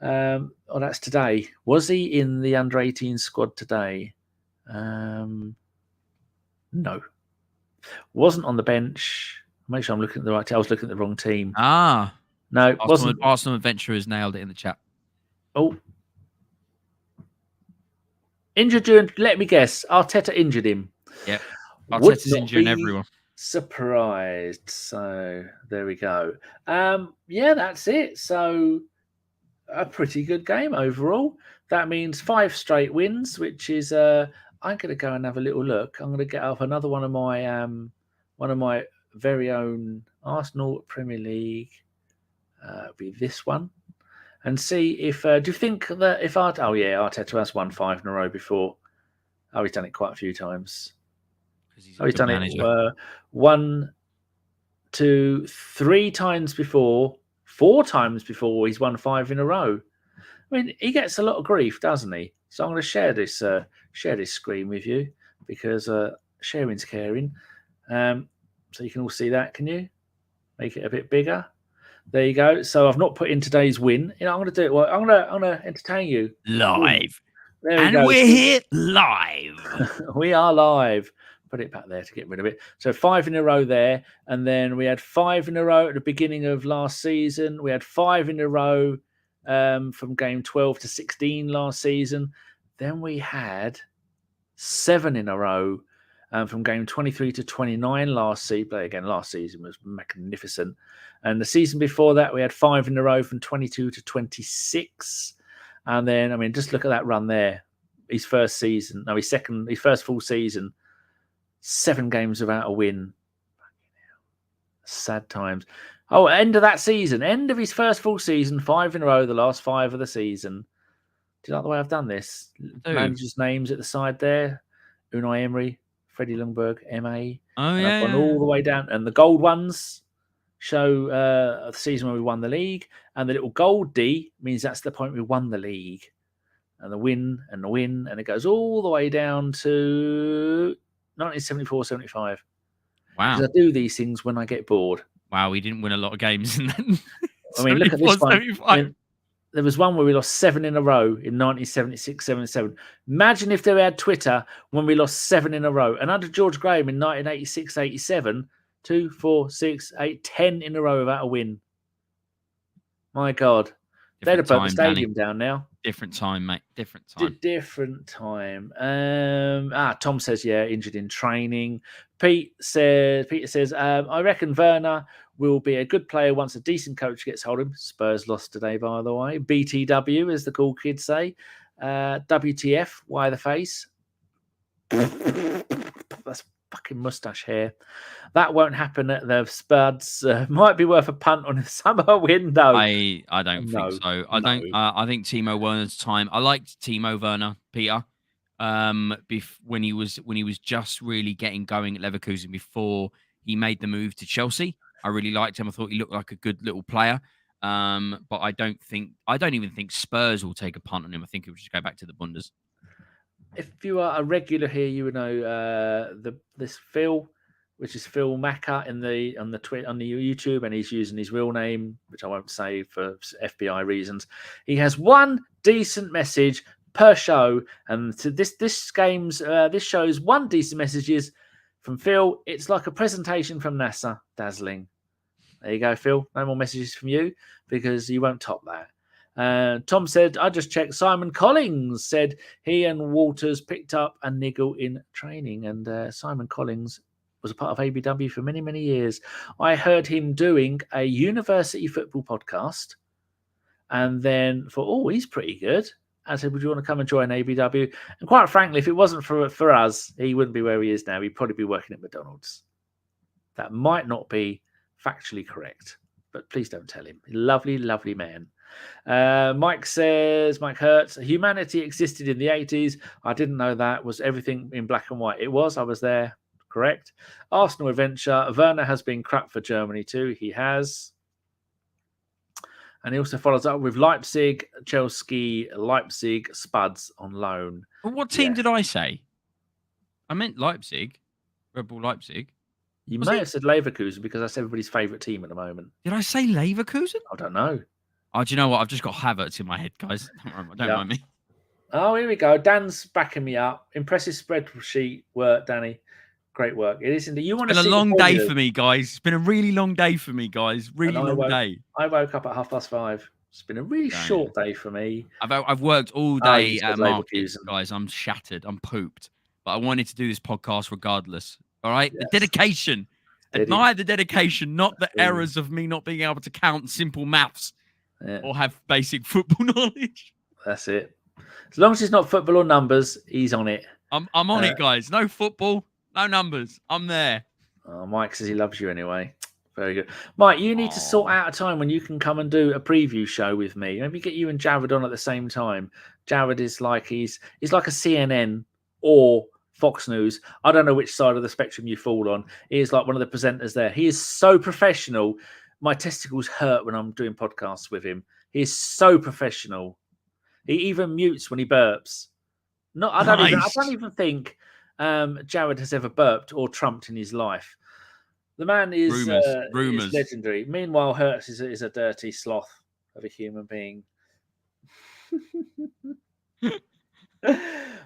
B: Oh, that's today. Was he in the under-18 squad today? No. Wasn't on the bench. Make sure I'm looking at the right team. I was looking at the wrong team. No, wasn't.
C: Arsenal Adventurers nailed it in the chat.
B: Oh. Injured during, let me guess, Arteta injured him.
C: Yeah. Arteta's injuring everyone.
B: Surprised. So there we go. Yeah, that's it. So a pretty good game overall. That means 5 straight wins, which is I'm going to go and have a little look. I'm going to get up another one of my very own Arsenal Premier League. Be this one, and see if do you think that if Arteta has won 5 in a row before? Oh, he's done it quite a few times. He's done it 1, 2, 3 times before, 4 times before. He's won 5 in a row. I mean, he gets a lot of grief, doesn't he? So I'm going to share this screen with you because sharing's caring. So you can all see that. Can you make it a bit bigger? There you go. So I've not put in today's win. You know, I'm going to do it. Well, I'm going to entertain you
C: live.
B: We're
C: here live.
B: We are live. Put it back there to get rid of it. So 5 in a row there, and then we had 5 in a row at the beginning of last season. We had 5 in a row from game 12 to 16 last season. Then we had 7 in a row from game 23 to 29 last season. But again, last season was magnificent. And the season before that, we had 5 in a row from 22 to 26. And then, I mean, just look at that run there. His first first full season, 7 games without a win. Sad times. Oh, end of that season, end of his first full season, 5 in a row, the last 5 of the season. Do you like the way I've done this? Managers' names at the side there. Unai Emery, Freddie Ljungberg, MA.
C: Oh,
B: and I've gone all the way down. And the gold ones show the season when we won the league. And the little gold D means that's the point we won the league. And the win and the win. And it goes all the way down to 1974-75.
C: Wow.
B: Because I do these things when I get bored.
C: Wow, we didn't win a lot of games in that.
B: I mean, look at this one. I mean, there was one where we lost 7 in a row in 1976-77. Imagine if they had Twitter when we lost 7 in a row. And under George Graham in 1986-87, 2, 4, 6, 8, 10 in a row without a win. My God. They'd have burnt the stadium down now.
C: Different time, mate. Different time.
B: Different time. Tom says, yeah, injured in training. Peter says, I reckon Werner will be a good player once a decent coach gets hold of him. Spurs lost today, by the way. BTW, as the cool kids say. WTF, why the face? That's fucking mustache hair. That won't happen at the Spuds. Might be worth a punt on the summer window.
C: I don't think so. I don't. I think Timo Werner's time. I liked Timo Werner, Peter. When he was just really getting going at Leverkusen before he made the move to Chelsea. I really liked him. I thought he looked like a good little player. But I don't even think Spurs will take a punt on him. I think he will just go back to the Bundes.
B: If you are a regular here, you would know this Phil, which is Phil Macca on the YouTube, and he's using his real name, which I won't say for FBI reasons. He has one decent message per show, and to this show's one decent messages from Phil. It's like a presentation from NASA, dazzling. There you go, Phil. No more messages from you because you won't top that. Tom said, I just checked. Simon Collins said he and Walters picked up a niggle in training. And Simon Collins was a part of ABW for many, many years. I heard him doing a university football podcast. And then he's pretty good. I said, would you want to come and join ABW? And quite frankly, if it wasn't for us, he wouldn't be where he is now. He'd probably be working at McDonald's. That might not be factually correct, but please don't tell him. Lovely, lovely man. Mike Hertz, humanity existed in the 80s. I didn't know that. Was everything in black and white? It was. I was there. Correct. Arsenal adventure. Werner has been crap for Germany too. He has. And he also follows up with Leipzig, Chelsea, Leipzig, Spuds on loan.
C: What team did I say? I meant Leipzig. Red Bull Leipzig.
B: You may have said Leverkusen because that's everybody's favourite team at the moment.
C: Did I say Leverkusen?
B: I don't know.
C: Oh, do you know what? I've just got Havertz in my head, guys. Don't mind me.
B: Oh, here we go. Dan's backing me up. Impressive spreadsheet work, Danny. Great work. It is. You want to see?
C: It's been a long day for me, guys. It's been a really long day for me, guys. Really long day.
B: I woke up at 5:30. It's been a really short day for me.
C: I've worked all day at markets, guys. I'm shattered. I'm pooped. But I wanted to do this podcast regardless. All right? Yes. The dedication. Admire the dedication, not the errors of me not being able to count simple maths or have basic football knowledge.
B: That's it. As long as it's not football or numbers, he's on it.
C: I'm on it, guys. No football, no numbers. I'm there.
B: Oh, Mike says he loves you anyway. Very good. Mike, you need to sort out a time when you can come and do a preview show with me. Maybe get you and Jared on at the same time. Jared is like he's like a CNN or Fox News. I don't know which side of the spectrum you fall on. He is like one of the presenters there. He is so professional. My testicles hurt when I'm doing podcasts with him. He is so professional. He even mutes when he burps. I don't even think Jared has ever burped or trumped in his life. The man is
C: rumors.
B: Is legendary. Meanwhile, Hertz is a dirty sloth of a human being.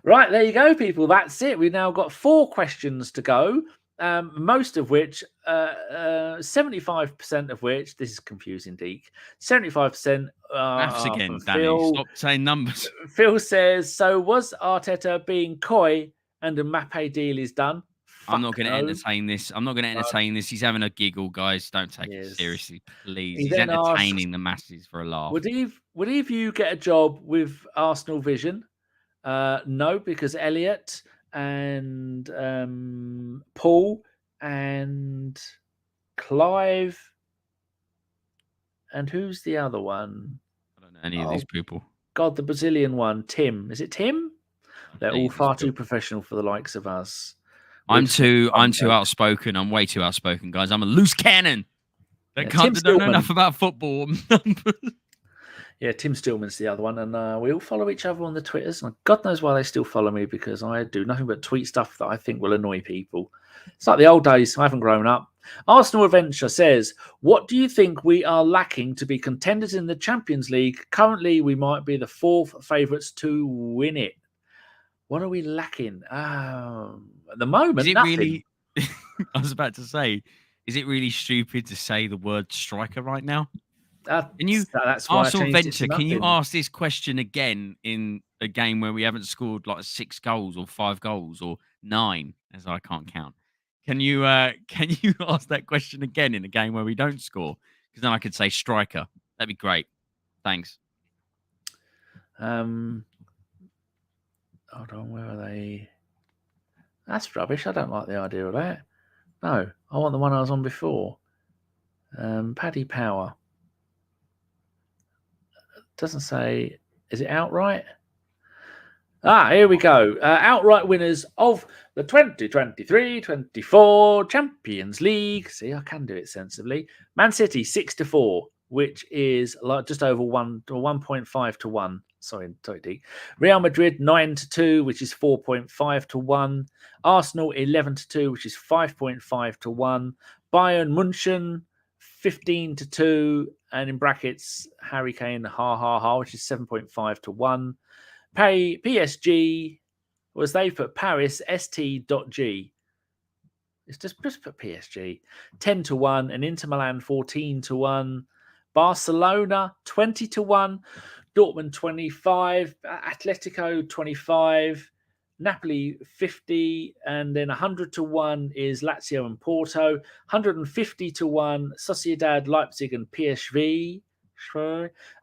B: Right, there you go, people. That's it. We've now got 4 questions to go. Most of which, 75% of which, this is confusing, Deac. 75%
C: maths again, Danny. Phil. Stop saying numbers.
B: Phil says, so was Arteta being coy and a Mbappe deal is done?
C: I'm not going to entertain this. He's having a giggle, guys. Don't take it seriously, please. He's entertaining the masses for a laugh.
B: Would either of you get a job with Arsenal Vision? No, because Elliot and Paul and Clive and who's the other one?
C: I don't know any of these people.
B: God, the Brazilian one, Tim. Is it Tim? They're all far too professional for the likes of us.
C: I'm too outspoken. I'm way too outspoken, guys. I'm a loose cannon that don't know enough about football.
B: Yeah, Tim Stillman's the other one, and we all follow each other on the Twitters. And God knows why they still follow me, because I do nothing but tweet stuff that I think will annoy people. It's like the old days. I haven't grown up. Arsenal Adventure says, what do you think we are lacking to be contenders in the Champions League? Currently, we might be the 4th favourites to win it. What are we lacking? At the moment,
C: is it
B: nothing.
C: Really, I was about to say, is it really stupid to say the word striker right now?
B: That's why
C: Arsenal
B: I changed it
C: Venture,
B: to
C: can you
B: nothing.
C: ask this question again in a game where we haven't scored like 6 goals or 5 goals or 9, as I can't count? Can you ask that question again in a game where we don't score? Because then I could say striker. That'd be great. Thanks.
B: Hold on, where are they? That's rubbish. I don't like the idea of that. No, I want the one I was on before. Paddy Power. Doesn't say. Is it outright? Here we go. Outright winners of the 2023-24 Champions League. See, I can do it sensibly. Man City 6-4, which is like just over 1.5 to 1. Sorry, Deac. Real Madrid 9-2, which is 4.5 to 1. Arsenal 11-2, which is 5.5 to 1. Bayern Munchen 15-2, and in brackets Harry Kane which is 7.5 to 1. PSG was they put Paris st.g. It's just put PSG 10 to 1, and Inter Milan 14 to 1. Barcelona 20 to 1. Dortmund 25, Atletico 25, Napoli 50, and then 100 to 1 is Lazio and Porto, 150 to 1 Sociedad, Leipzig and PSV,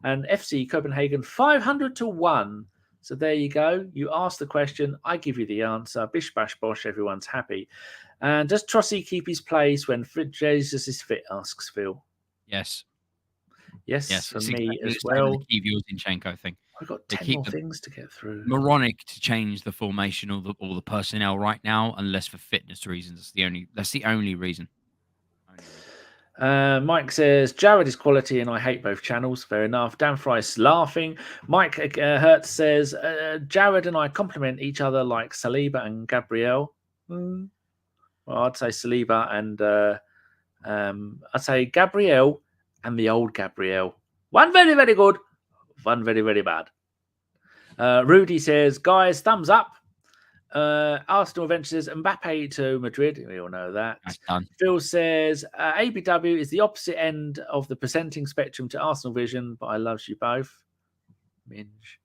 B: and FC Copenhagen 500 to 1. So there you go. You ask the question, I give you the answer. Bish bash bosh, everyone's happy. And does Trossard keep his place when Jesus is fit? Asks Phil.
C: Yes.
B: Yes, for me as well.
C: The Kiwior Zinchenko thing.
B: I've got 10 more things to get through.
C: Moronic to change the formation or the personnel right now, unless for fitness reasons. That's the only reason.
B: Mike says Jared is quality and I hate both channels. Fair enough. Dan Fry's laughing. Mike Hertz says Jared and I compliment each other like Saliba and Gabriel. Well, I'd say Saliba and I'd say Gabriel and the old Gabriel. One very, very good. One very, very bad. Rudy says, guys, thumbs up. Arsenal ventures Mbappe to Madrid. We all know that.
C: That's done.
B: Phil says, ABW is the opposite end of the presenting spectrum to Arsenal vision, but I love you both. Minge.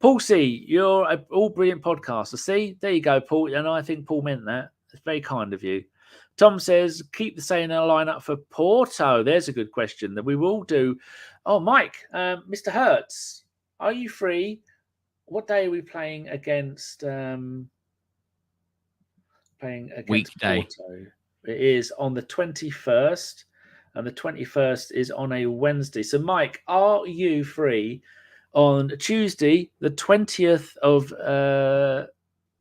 B: Paul C, you're an all brilliant podcaster. See, there you go, Paul. And I think Paul meant that. It's very kind of you. Tom says, keep the same lineup for Porto. There's a good question that we will do. Oh, Mike, Mr. Hertz, are you free? What day are we playing against?
C: Weekday.
B: Porto? It is on the 21st, and the 21st is on a Wednesday. So, Mike, are you free on Tuesday, the 20th of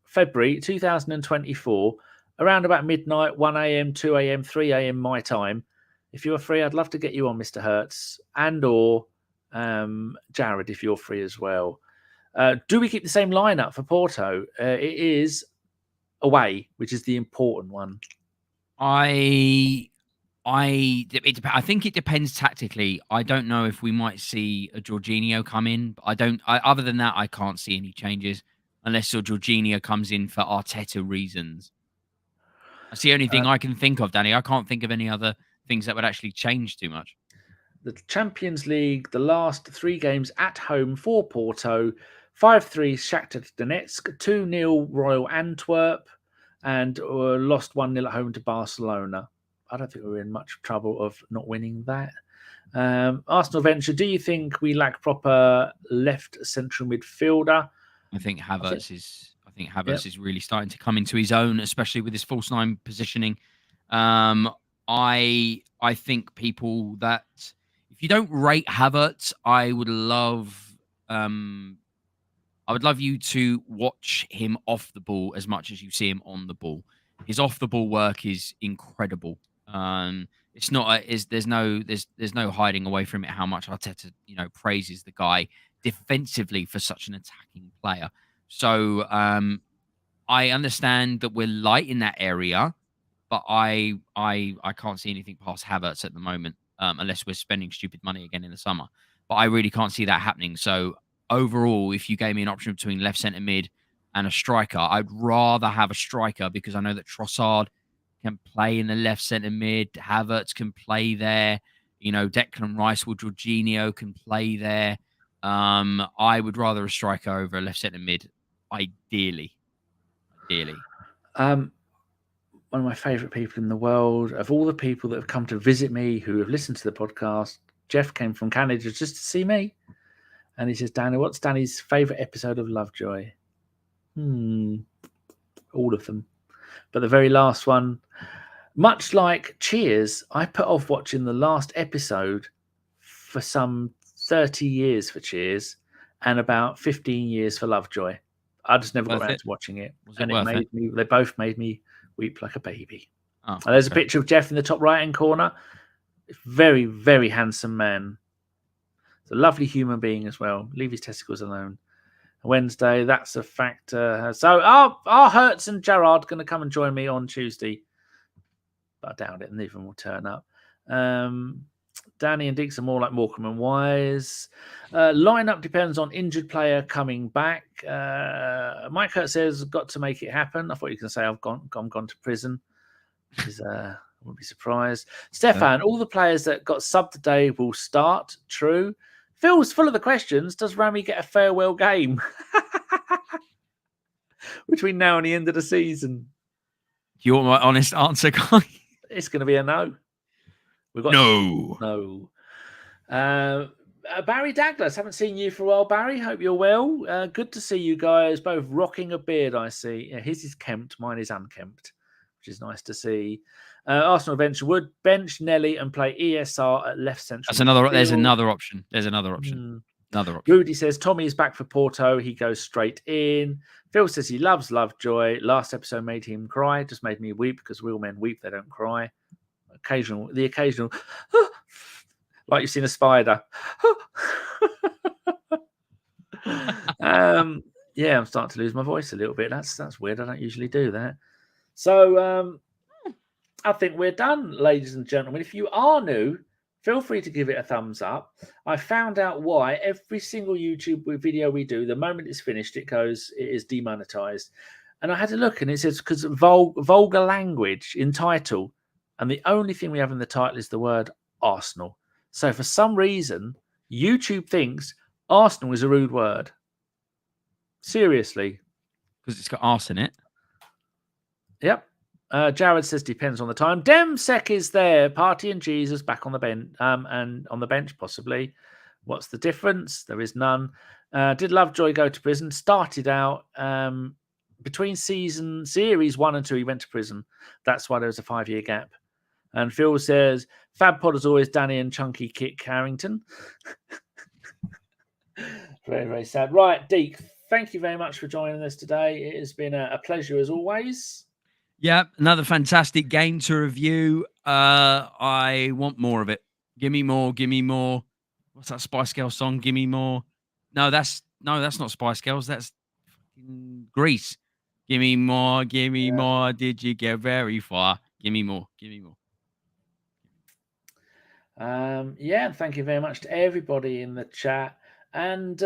B: February 2024? Around about midnight, 1 a.m., 2 a.m., 3 a.m. my time. If you're free, I'd love to get you on, Mr. Hertz, and or Jared, if you're free as well. Do we keep the same lineup for Porto? It is away, which is the important one.
C: I think it depends tactically. I don't know if we might see a Jorginho come in. Other than that, I can't see any changes unless Jorginho comes in for Arteta reasons. That's the only thing I can think of, Danny. I can't think of any other things that would actually change too much.
B: The Champions League, the last 3 games at home for Porto, 5-3 Shakhtar Donetsk, 2-0 Royal Antwerp, and lost 1-0 at home to Barcelona. I don't think we're in much trouble of not winning that. Arsenal venture, do you think we lack proper left central midfielder?
C: I think Havertz is really starting to come into his own, especially with his false nine positioning. I think people that if you don't rate Havertz, I would love you to watch him off the ball as much as you see him on the ball. His off the ball work is incredible. It's not there's no hiding away from it how much Arteta praises the guy defensively for such an attacking player. So I understand that we're light in that area, but I can't see anything past Havertz at the moment, unless we're spending stupid money again in the summer. But I really can't see that happening. So overall, if you gave me an option between left centre mid and a striker, I'd rather have a striker because I know that Trossard can play in the left centre mid. Havertz can play there. Declan Rice or Jorginho can play there. I would rather a striker over a left centre mid, ideally.
B: One of my favourite people in the world, of all the people that have come to visit me, who have listened to the podcast, Jeff came from Canada just to see me. And he says, Danny, what's Danny's favourite episode of Lovejoy? All of them. But the very last one, much like Cheers, I put off watching the last episode for some 30 years for Cheers and about 15 years for Lovejoy. I just never got around to watching it. They both made me weep like a baby. And there's a picture of Jeff in the top right-hand corner. Very, very handsome man. He's a lovely human being as well. Leave his testicles alone. Wednesday, that's a factor. So are Havertz and Gerrard going to come and join me on Tuesday? But I doubt it. Neither of them will turn up. Danny and Deac are more like Morecambe and Wise. Lineup depends on injured player coming back. Mike Hurt says, got to make it happen. I thought you were going to say I've gone to prison. I wouldn't be surprised. Stefan, all the players that got subbed today will start. True. Phil's full of the questions. Does Rami get a farewell game between now and the end of the season?
C: Do you want my honest answer, Guy?
B: It's going to be a no. We've got no. Barry Douglas, haven't seen you for a while, Barry. Hope you're well. Good to see you guys both rocking a beard, I see. Yeah, his is kempt, mine is unkempt, which is nice to see. Arsenal Adventure would bench Nelly and play ESR at left central.
C: There's another option. Another option.
B: Rudy says Tommy is back for Porto. He goes straight in. Phil says he loves Lovejoy. Last episode made him cry. Just made me weep because real men weep. They don't cry. The occasional, like you've seen a spider. Yeah, I'm starting to lose my voice a little bit. That's weird. I don't usually do that. So I think we're done, ladies and gentlemen. If you are new, feel free to give it a thumbs up. I found out why every single YouTube video we do, the moment it's finished, it is demonetized. And I had to look, and it says because vulgar language in title, and the only thing we have in the title is the word Arsenal. So for some reason, YouTube thinks Arsenal is a rude word. Seriously.
C: Because it's got arse in it.
B: Yep. Jared says depends on the time. Demsek is there. Partey and Jesus back on the bench, and on the bench possibly. What's the difference? There is none. Did Lovejoy go to prison? Started out between series 1 and 2. He went to prison. That's why there was a 5-year gap. And Phil says Fab Pod is always Danny and Chunky Kit Carrington. Very, very sad. Right, Deac, thank you very much for joining us today. It has been a pleasure as always.
C: Yeah, another fantastic game to review. I want more of it. Give me more. What's that Spice Girls song? Give me more. No, that's not Spice Girls. That's Grease. Give me more. Did you get very far? Give me more.
B: Thank you very much to everybody in the chat. And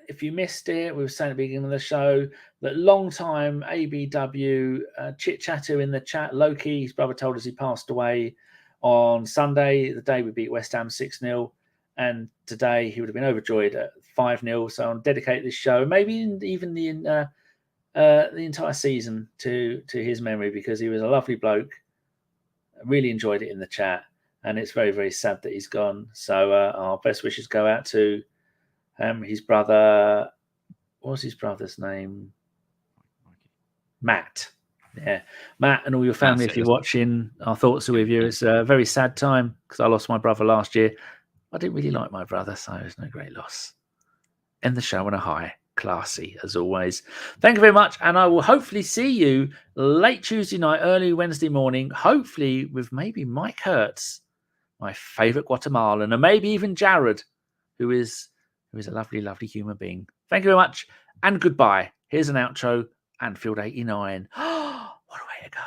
B: if you missed it, we were saying at the beginning of the show that long-time ABW chit-chatter in the chat, Loki, his brother told us he passed away on Sunday, the day we beat West Ham 6-0. And today he would have been overjoyed at 5-0. So I'll dedicate this show, maybe even the entire season to his memory, because he was a lovely bloke. I really enjoyed it in the chat. And it's very, very sad that he's gone. So our best wishes go out to his brother. What's his brother's name? Matt. Yeah, Matt and all your family, if you're watching, our thoughts are with you. It's a very sad time because I lost my brother last year. I didn't really like my brother, so it's no great loss. End the show on a high. Classy, as always. Thank you very much, and I will hopefully see you late Tuesday night, early Wednesday morning, hopefully with maybe Mike Hertz, my favourite Guatemalan, and maybe even Jared, who is a lovely, lovely human being. Thank you very much, and goodbye. Here's an outro, Anfield 89. What a way to go.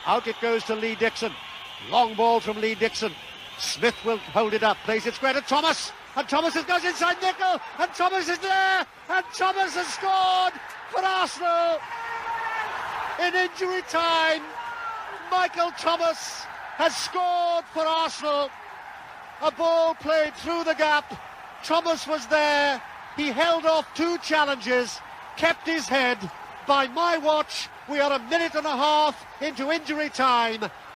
D: Out it goes to Lee Dixon. Long ball from Lee Dixon. Smith will hold it up, plays it square to Thomas. And Thomas goes inside Nickel. And Thomas is there. And Thomas has scored for Arsenal. In injury time, Michael Thomas has scored for Arsenal. A ball played through the gap. Thomas was there. He held off 2 challenges, kept his head. By my watch, we are a minute and a half into injury time.